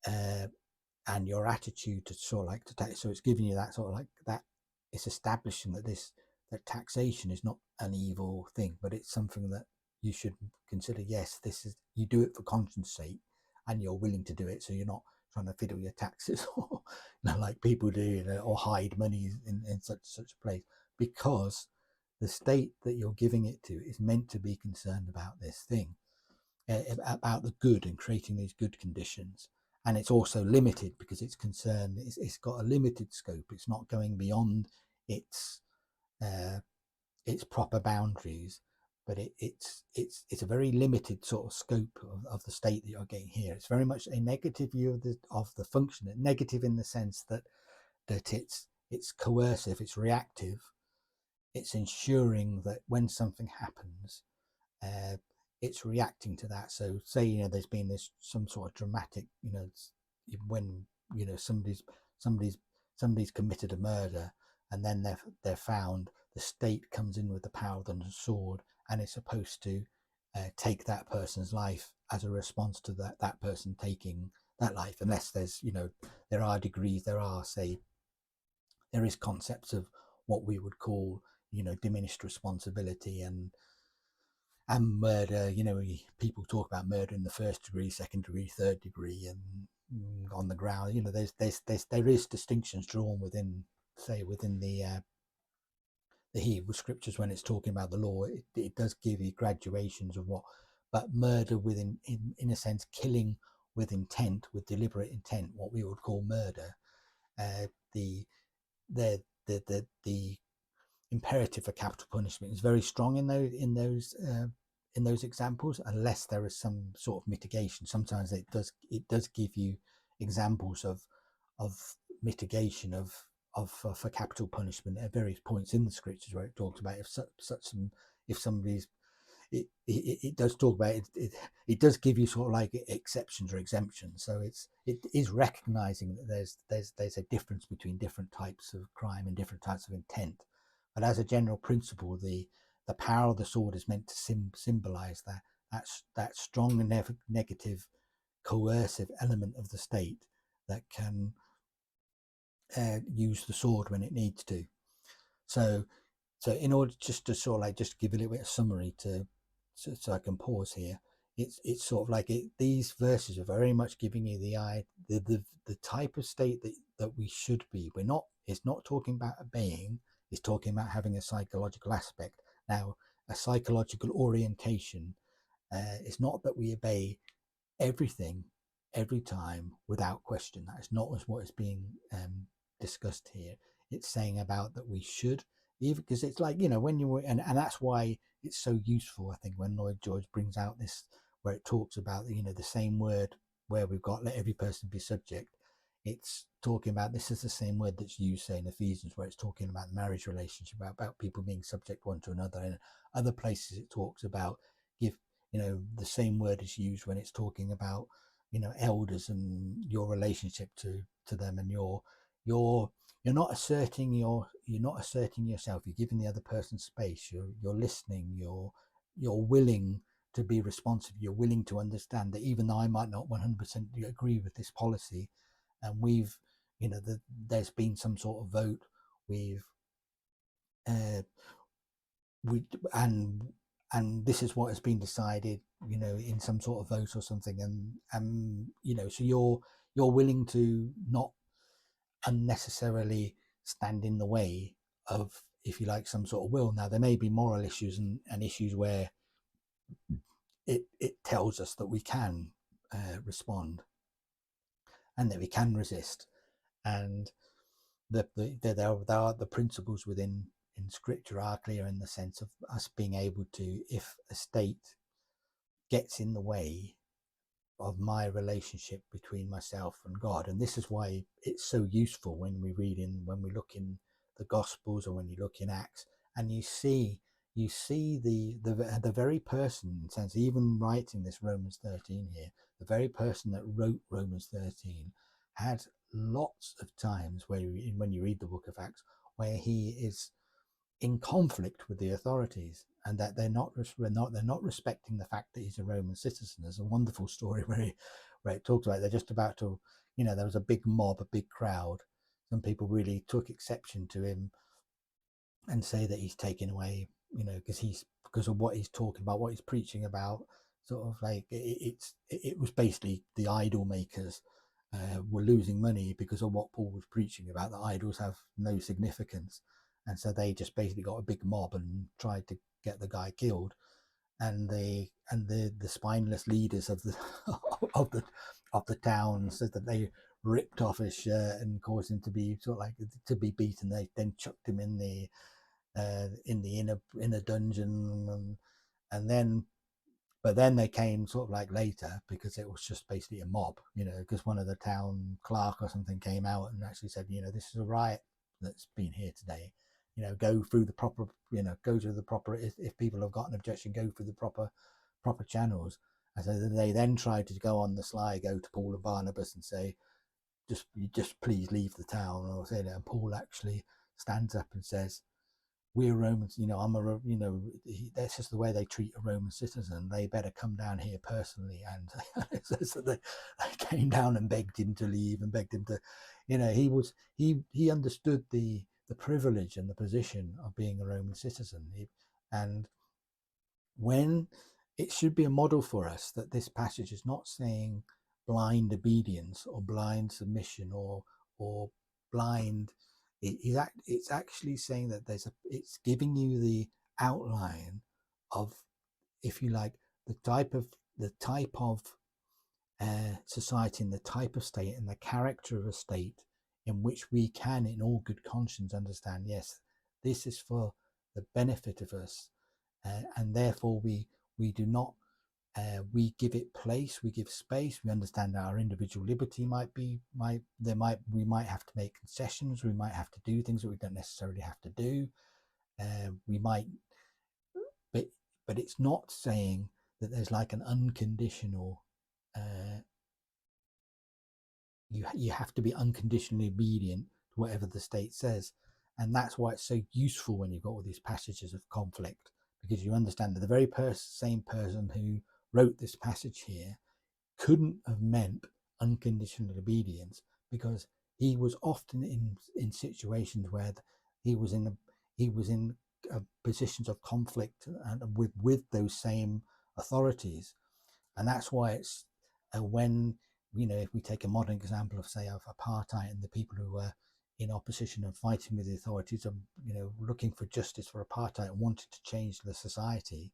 and your attitude to sort of like to tax. So it's giving you that sort of like that. It's establishing that taxation is not an evil thing, but it's something that you should consider. Yes, you do it for conscience sake, and you're willing to do it, so you're not trying to fiddle your taxes or like people do, or hide money in such a place, because the state that you're giving it to is meant to be concerned about this thing, about the good and creating these good conditions. And it's also limited because it's concerned, it's got a limited scope. It's not going beyond its proper boundaries, but it's a very limited sort of scope of the state that you're getting here. It's very much a negative view of the function. Negative in the sense that it's coercive, it's reactive, it's ensuring that when something happens, it's reacting to that. So say there's been some sort of dramatic, when somebody's committed a murder, and then they're found, the state comes in with the power of the sword and is supposed to take that person's life as a response to that person taking that life, unless there's there are degrees, there is concepts of what we would call diminished responsibility and murder. People talk about murder in the 1st degree, 2nd degree, 3rd degree, and on the ground. There is distinctions drawn within the Hebrew scriptures when it's talking about the law. It does give you gradations of what, but murder in a sense, killing with intent, with deliberate intent, what we would call murder. The imperative for capital punishment is very strong in those examples, unless there is some sort of mitigation. Sometimes it does give you examples of mitigation for capital punishment at various points in the scriptures, where it talks about if somebody's it does talk about it does give you sort of like exceptions or exemptions. So it is recognizing that there's a difference between different types of crime and different types of intent. But as a general principle, the power of the sword is meant to symbolize that strong and negative coercive element of the state that can use the sword when it needs to. So in order just to sort of like just give a little bit of summary so I can pause here, it's sort of like these verses are very much giving you the type of state that we should be. It's not talking about obeying, it's talking about having a psychological aspect. Now, a psychological orientation is not that we obey everything every time without question. That is not what is being discussed here. It's saying about that we should, even because it's like when you were, and that's why it's so useful, I think, when Lloyd George brings out this, where it talks about the same word where we've got let every person be subject. It's talking about, this is the same word that's used, say, in Ephesians, where it's talking about the marriage relationship, about people being subject one to another. And other places it talks about the same word is used when it's talking about elders and your relationship to them, and your you're not asserting yourself. You're giving the other person space. You're listening. You're willing to be responsive. You're willing to understand that even though I might not 100% agree with this policy, and we've, there's been some sort of vote, we've uh, we and this is what has been decided, in some sort of vote or something, and so you're willing to not unnecessarily stand in the way of, if you like, some sort of will. Now there may be moral issues and issues where it tells us that we can respond and that we can resist, and the principles within in scripture are clear in the sense of us being able to, if a state gets in the way of my relationship between myself and God. And this is why it's so useful when we look in the Gospels, or when you look in Acts, and you see the very person, in a sense, even writing this Romans 13 here, the very person that wrote Romans 13 had lots of times where, when you read the book of Acts, where he is in conflict with the authorities, and that they're not respecting the fact that he's a Roman citizen. There's a wonderful story where it talks about, they're just about to, there was a big mob, a big crowd. Some people really took exception to him and say that he's taken away, because of what he's talking about, what he's preaching about. Sort of like it was basically the idol makers were losing money because of what Paul was preaching about. The idols have no significance, and so they just basically got a big mob and tried to get the guy killed. And the spineless leaders of the of the town said that they ripped off his shirt and caused him to be to be beaten. They then chucked him in the inner dungeon, and then but then they came sort of like later, because it was just basically a mob, because one of the town clerk or something came out and actually said, this is a riot that's been here today. Go through the proper, go to the proper, if people have got an objection, go through the proper channels. And so they then tried to go on the sly, go to Paul and Barnabas and say, just please leave the town, or say that. And Paul actually stands up and says, we're Romans, that's just the way they treat a Roman citizen. They better come down here personally. And so they came down and begged him to leave, and begged him to, he understood the privilege and the position of being a Roman citizen. And when it should be a model for us, that this passage is not saying blind obedience or blind submission or blind. It's actually saying that it's giving you the outline of, if you like, the type of society and the type of state and the character of a state in which we can, in all good conscience, understand, yes, this is for the benefit of us, and therefore we do not. We give it place, we give space, we understand our individual liberty we might have to make concessions, we might have to do things that we don't necessarily have to do. We might, but it's not saying that there's like an unconditional, you have to be unconditionally obedient to whatever the state says. And that's why it's so useful when you've got all these passages of conflict, because you understand that the very same person who wrote this passage here couldn't have meant unconditional obedience, because he was often in situations where he was in positions of conflict and with those same authorities. And that's why it's when, if we take a modern example of, say, of apartheid, and the people who were in opposition and fighting with the authorities are, looking for justice for apartheid and wanted to change the society.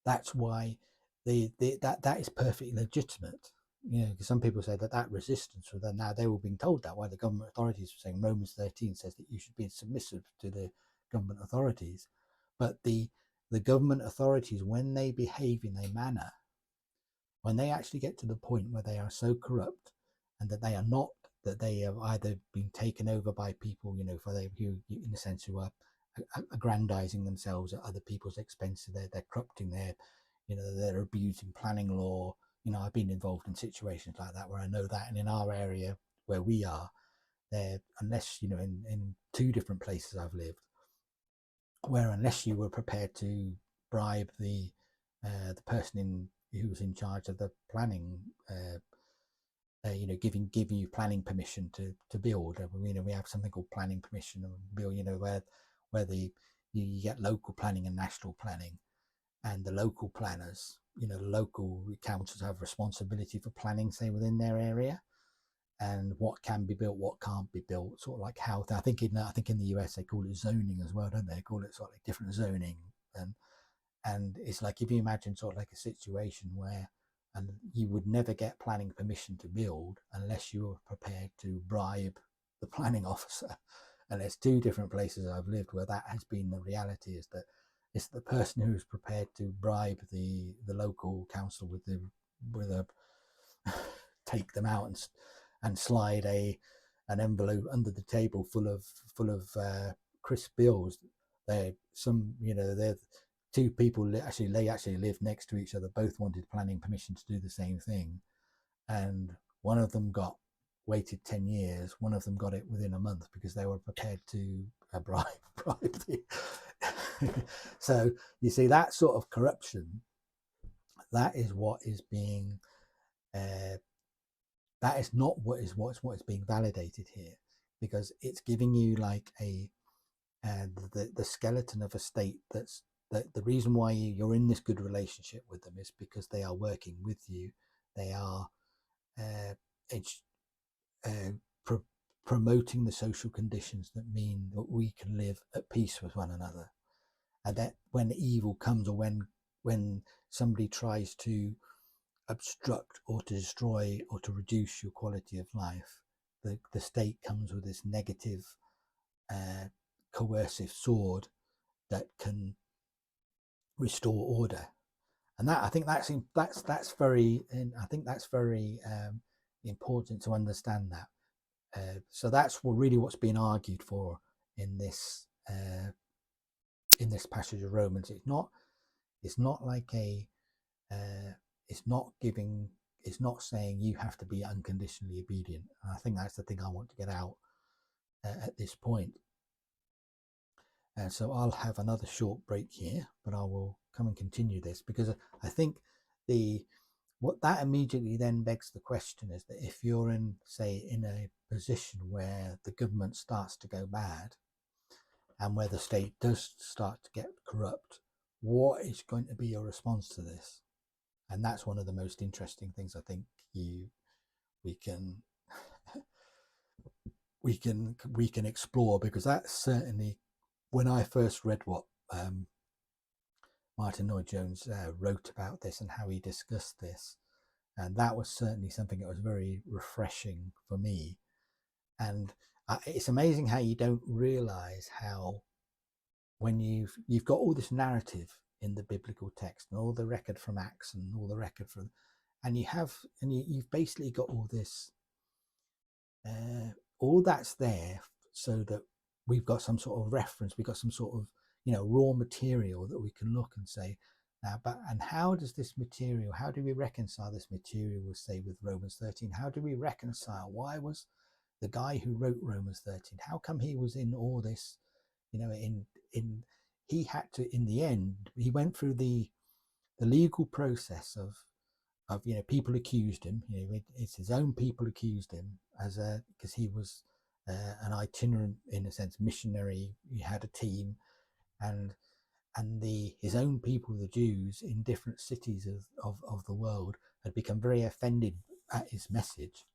That's why that is perfectly legitimate, because some people say that resistance, now they were being told that, why the government authorities were saying Romans 13 says that you should be submissive to the government authorities. But the government authorities, when they behave in a manner, when they actually get to the point where they are so corrupt, and that they are not, that they have either been taken over by people, who, in a sense, who are aggrandizing themselves at other people's expense. They're corrupting they're abusing planning law. I've been involved in situations like that where I know that, and in our area where we are, there, unless, you know, in two different places I've lived, where unless you were prepared to bribe the person who was in charge of the planning, you know, giving you planning permission to build. You know, we have something called planning permission and build. You know, where you get local planning and national planning, and the local planners, you know, the local councils have responsibility for planning, say, within their area, and what can be built, what can't be built, sort of like how. I think in the US they call it zoning as well, don't they? They call it sort of like different zoning, and it's like, if you imagine sort of like a situation where, and you would never get planning permission to build unless you were prepared to bribe the planning officer. And there's two different places I've lived where that has been the reality, is that it's the person who's prepared to bribe the local council with a take them out and slide an envelope under the table full of crisp bills. They're two people they actually lived next to each other, both wanted planning permission to do the same thing, and one of them waited 10 years, one of them got it within a month because they were prepared to bribe the so you see, that sort of corruption, that is what is being that is not what is being validated here, because it's giving you like the skeleton of a state that's the reason why you're in this good relationship with them is because they are working with you. They are promoting the social conditions that mean that we can live at peace with one another, and that when evil comes, or when somebody tries to obstruct or to destroy or to reduce your quality of life, the state comes with this negative coercive sword that can restore order. And that, I think that's very, and I think that's very important to understand that. So that's really what's being argued for in this passage of Romans. It's not like it's not saying you have to be unconditionally obedient. And I think that's the thing I want to get out at this point. So I'll have another short break here, but I will come and continue this, because I think what that immediately then begs the question is that if you're in a position where the government starts to go bad and where the state does start to get corrupt, what is going to be your response to this? And that's one of the most interesting things I think we can explore, because that's certainly, when I first read what Martin Lloyd-Jones wrote about this and how he discussed this, and that was certainly something that was very refreshing for me. And it's amazing how you don't realize how, when you've got all this narrative in the biblical text and all the record from Acts and all the record from, and you've basically got all this all that's there so that we've got some sort of reference, we've got some sort of, you know, raw material that we can look and say, now, and how does this material, how do we reconcile this material with, say, with Romans 13? How do we reconcile, why was the guy who wrote Romans 13, how come he was in all this, you know, he had to, in the end, he went through the legal process of you know, people accused him, you know, it's his own people accused him because he was an itinerant, in a sense, missionary. He had a team, and his own people, the Jews in different cities of the world, had become very offended at his message.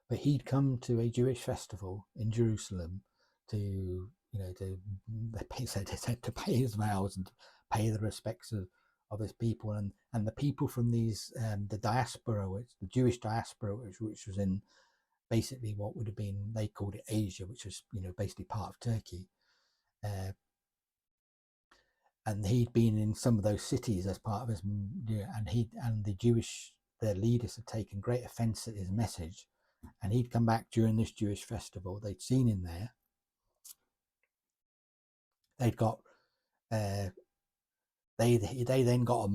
But he'd come to a Jewish festival in Jerusalem to, you know, to pay his vows and to pay the respects of his people, and the people from these the diaspora, the Jewish diaspora, which was in basically what would have been, they called it Asia, which was, you know, basically part of Turkey, and he'd been in some of those cities as part of his, and their leaders had taken great offence at his message, and he'd come back during this Jewish festival. They'd seen him there. They'd got they then got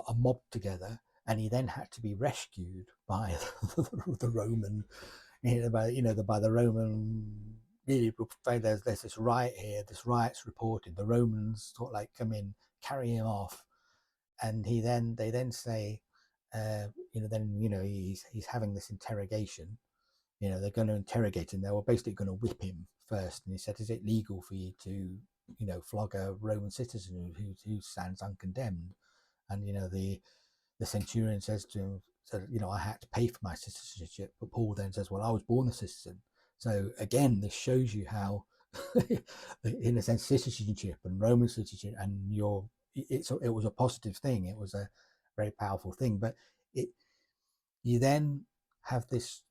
a mob together, and he then had to be rescued by the Roman, by the Roman. Really, there's this riot here. This riot's reported. The Romans sort of like come in, carry him off, and they then say, he's having this interrogation. They're going to interrogate him. They were basically going to whip him first. And he said, "Is it legal for you to, flog a Roman citizen who stands uncondemned?" And the centurion says to him, "I had to pay for my citizenship." But Paul then says, "Well, I was born a citizen." So again, this shows you how, in a sense, citizenship and Roman citizenship, and it was a positive thing. It was a very powerful thing. But you then have this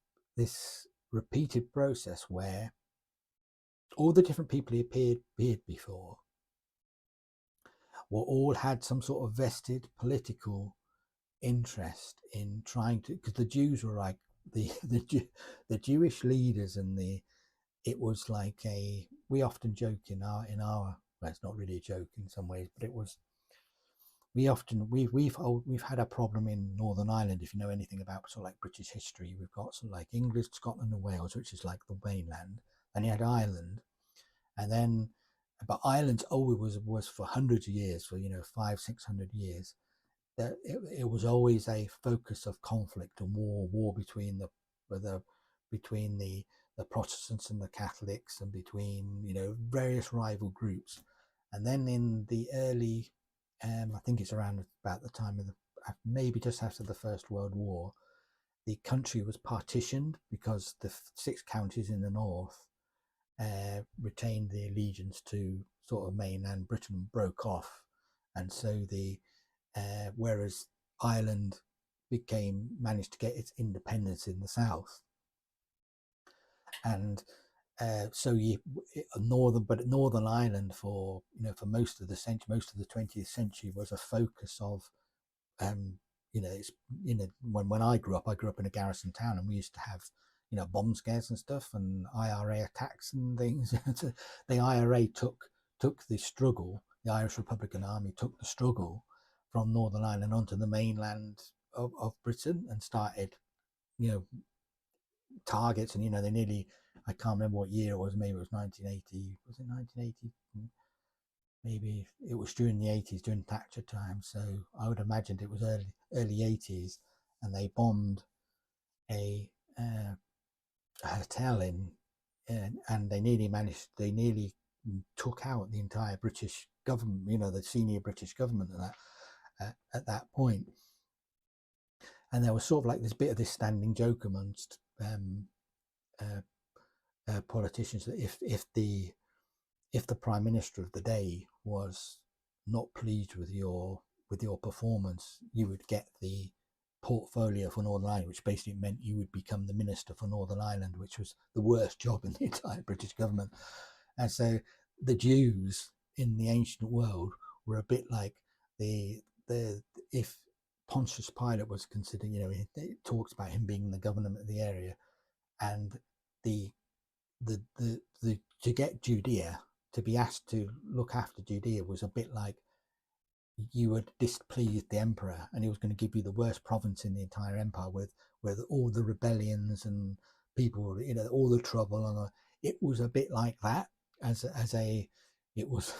repeated process where all the different people he appeared before all had some sort of vested political interest in trying to, because the Jews were like the Jewish leaders, and it was like we often joke in our well, it's not really a joke in some ways, but it was, we've had a problem in Northern Ireland. If you know anything about sort of like British history, we've got sort of like England, Scotland and Wales, which is like the mainland, and you had Ireland, and then, but Ireland's always was for hundreds of years, for 500-600 years, that it was always a focus of conflict and war between the Protestants and the Catholics, and between various rival groups. And then in the early, I think it's around about the time of maybe just after the First World War, the country was partitioned because the 6 counties in the north retained the allegiance to sort of mainland Britain, broke off, and so whereas Ireland managed to get its independence in the south, and so Northern Ireland for most of the 20th century was a focus of it's when I grew up in a garrison town, and we used to have bomb scares and stuff, and IRA attacks and things. The IRA took the struggle. The Irish Republican Army took the struggle from Northern Ireland onto the mainland of Britain, and started targets, and they nearly, I can't remember what year it was, maybe it was 1980, was it 1980? Maybe it was during the 80s, during Thatcher time, so I would imagine it was early 80s, and they bombed a hotel and they nearly took out the entire British government, the senior British government at that point. And there was sort of like this bit of this standing joke amongst politicians, that if the Prime Minister of the day was not pleased with your performance, you would get the portfolio for Northern Ireland, which basically meant you would become the Minister for Northern Ireland, which was the worst job in the entire British government. And so the Jews in the ancient world were a bit like if Pontius Pilate was considered, it talks about him being the governor of the area, and to get Judea, to be asked to look after Judea, was a bit like you had displeased the emperor, and he was going to give you the worst province in the entire empire with all the rebellions and people, all the trouble, and it was a bit like that. It was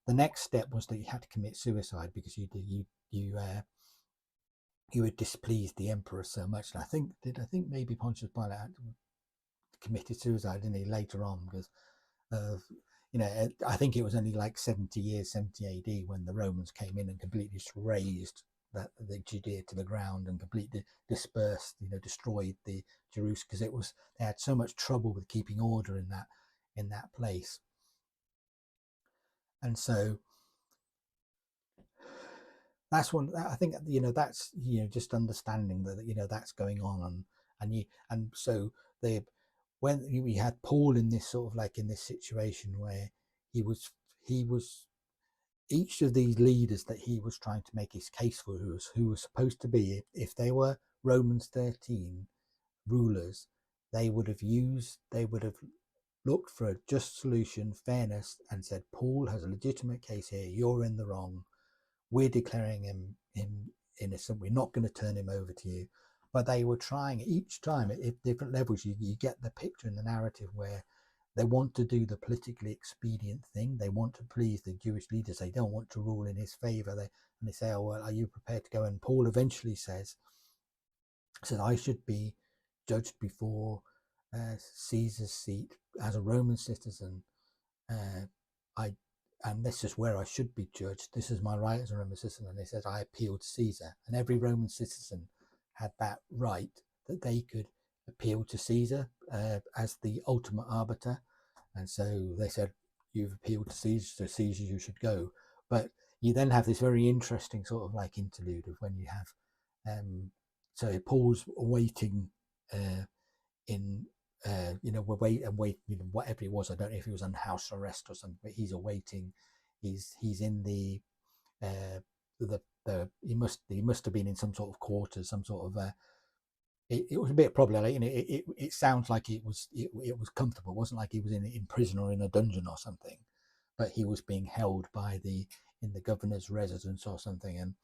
the next step was that you had to commit suicide, because you had displeased the emperor so much. And I think maybe Pontius Pilate committed suicide, didn't he, later on, because I think it was only like 70 AD when the Romans came in and completely just razed the Judea to the ground, and completely dispersed, destroyed the Jerusalem, because they had so much trouble with keeping order in that place. And so that's one, I think, that's just understanding that that's going on, and so when we had Paul in this sort of like in this situation where he was each of these leaders that he was trying to make his case for, who was supposed to be, if they were Romans 13 rulers, they would have looked for a just solution, fairness, and said, Paul has a legitimate case here, you're in the wrong, we're declaring him innocent, we're not going to turn him over to you. but they were trying each time at different levels. You get the picture in the narrative where they want to do the politically expedient thing. They want to please the Jewish leaders. They don't want to rule in his favor. And they say, oh, well, are you prepared to go? And Paul eventually says, I should be judged before Caesar's seat as a Roman citizen. And this is where I should be judged. This is my right as a Roman citizen. And he says, I appeal to Caesar. And every Roman citizen had that right, that they could appeal to Caesar as the ultimate arbiter. And so they said, you've appealed to Caesar, so Caesar you should go. But you then have this very interesting sort of like interlude of when you have so Paul's waiting in we're wait, whatever it was. I don't know if he was on house arrest or something, but he's awaiting. He's in the he must have been in some sort of quarters, some sort of it was a bit problematic. It sounds like it was comfortable. It wasn't like he was in prison or in a dungeon or something, but he was being held by in the governor's residence or something,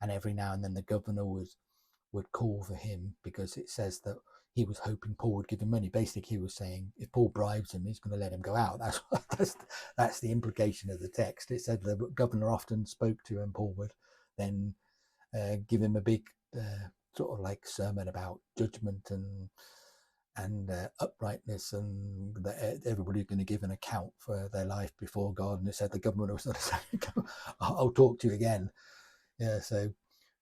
and every now and then the governor would call for him, because it says that he was hoping Paul would give him money. Basically, he was saying if Paul bribes him, he's going to let him go out. That's the implication of the text. It said the governor often spoke to him. Paul would then give him a big sort of like sermon about judgment and uprightness, and that everybody's going to give an account for their life before God. And it said the governor was sort of saying, "I'll talk to you again." Yeah. So,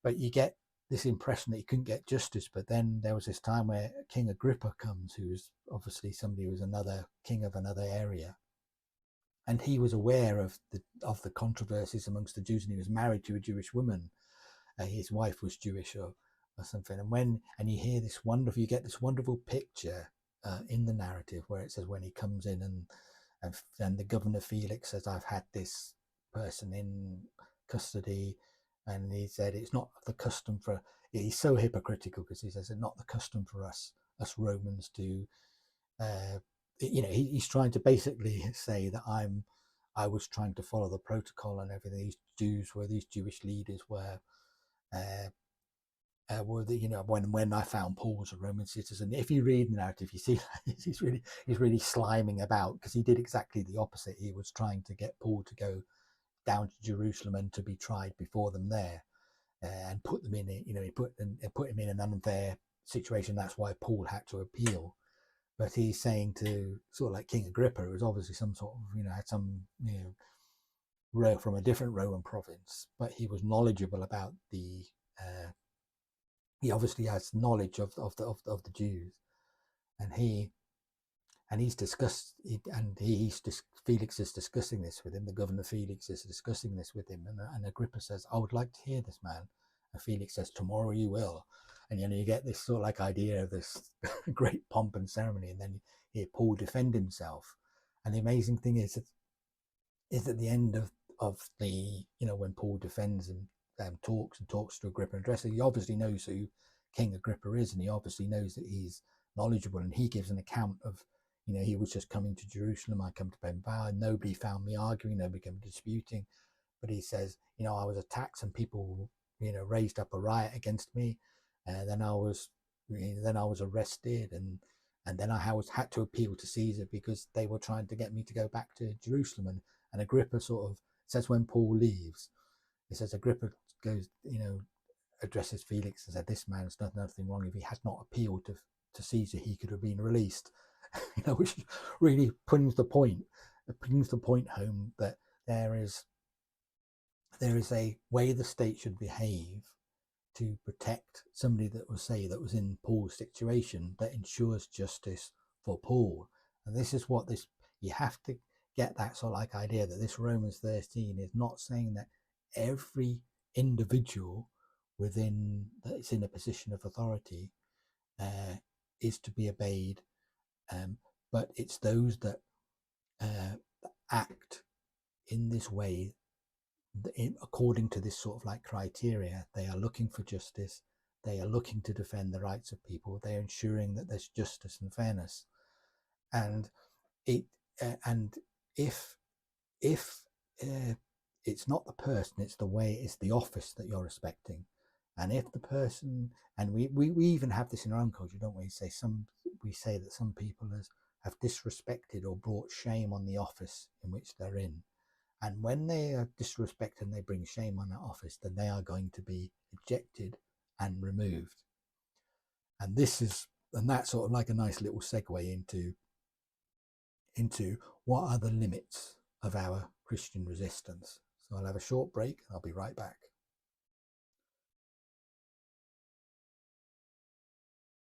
but you get this impression that he couldn't get justice. But then there was this time where King Agrippa comes, who was obviously somebody who was another king of another area, and he was aware of the controversies amongst the Jews, and he was married to a Jewish woman. His wife was Jewish or something. And you hear this wonderful, you get this wonderful picture in the narrative where it says when he comes in and the governor Felix says, I've had this person in custody. And he said, it's not the custom for, he's so hypocritical because he says it's not the custom for us Romans to, he's trying to basically say that I was trying to follow the protocol and everything. These Jewish leaders were when I found Paul was a Roman citizen. If you read the narrative, you see he's really sliming about, because he did exactly the opposite. He was trying to get Paul to go down to Jerusalem and to be tried before them there, and put them in it. He put him in an unfair situation. That's why Paul had to appeal. But he's saying to sort of like King Agrippa, who was obviously some sort of had some from a different Roman province, but he was knowledgeable about the. He obviously has knowledge of the Jews, and he's discussed, Felix is discussing this with him. The governor Felix is discussing this with him, and Agrippa says, "I would like to hear this, man." And Felix says, "Tomorrow you will." And you get this sort of like idea of this great pomp and ceremony, and then you hear Paul defend himself. And the amazing thing is at the end of the when Paul defends and talks to Agrippa and addresses, he obviously knows who King Agrippa is, and he obviously knows that he's knowledgeable, and he gives an account of he was just coming to Jerusalem. I come to pay vow. Nobody found me arguing, nobody came disputing, but he says, I was attacked, and people raised up a riot against me, and then I was arrested, and then I had to appeal to Caesar because they were trying to get me to go back to Jerusalem. And Agrippa sort of says, when Paul leaves, he says, Agrippa goes, addresses Felix and said, this man's done nothing wrong. If he had not appealed to Caesar, he could have been released. Which really brings the point home that there is a way the state should behave to protect somebody that was in Paul's situation, that ensures justice for Paul. And this is what you have to get that sort of like idea that this Romans 13 is not saying that every individual that's in a position of authority is to be obeyed, but it's those that act in this way, according to this sort of like criteria. They are looking for justice, they are looking to defend the rights of people, they are ensuring that there's justice and fairness. And if it's not the person, it's the way, it's the office that you're respecting. And if the person, and we even have this in our own culture, don't we? We say that some people have disrespected or brought shame on the office in which they're in. And when they are disrespected and they bring shame on that office, then they are going to be ejected and removed. And that's sort of like a nice little segue into what are the limits of our Christian resistance. So I'll have a short break and I'll be right back.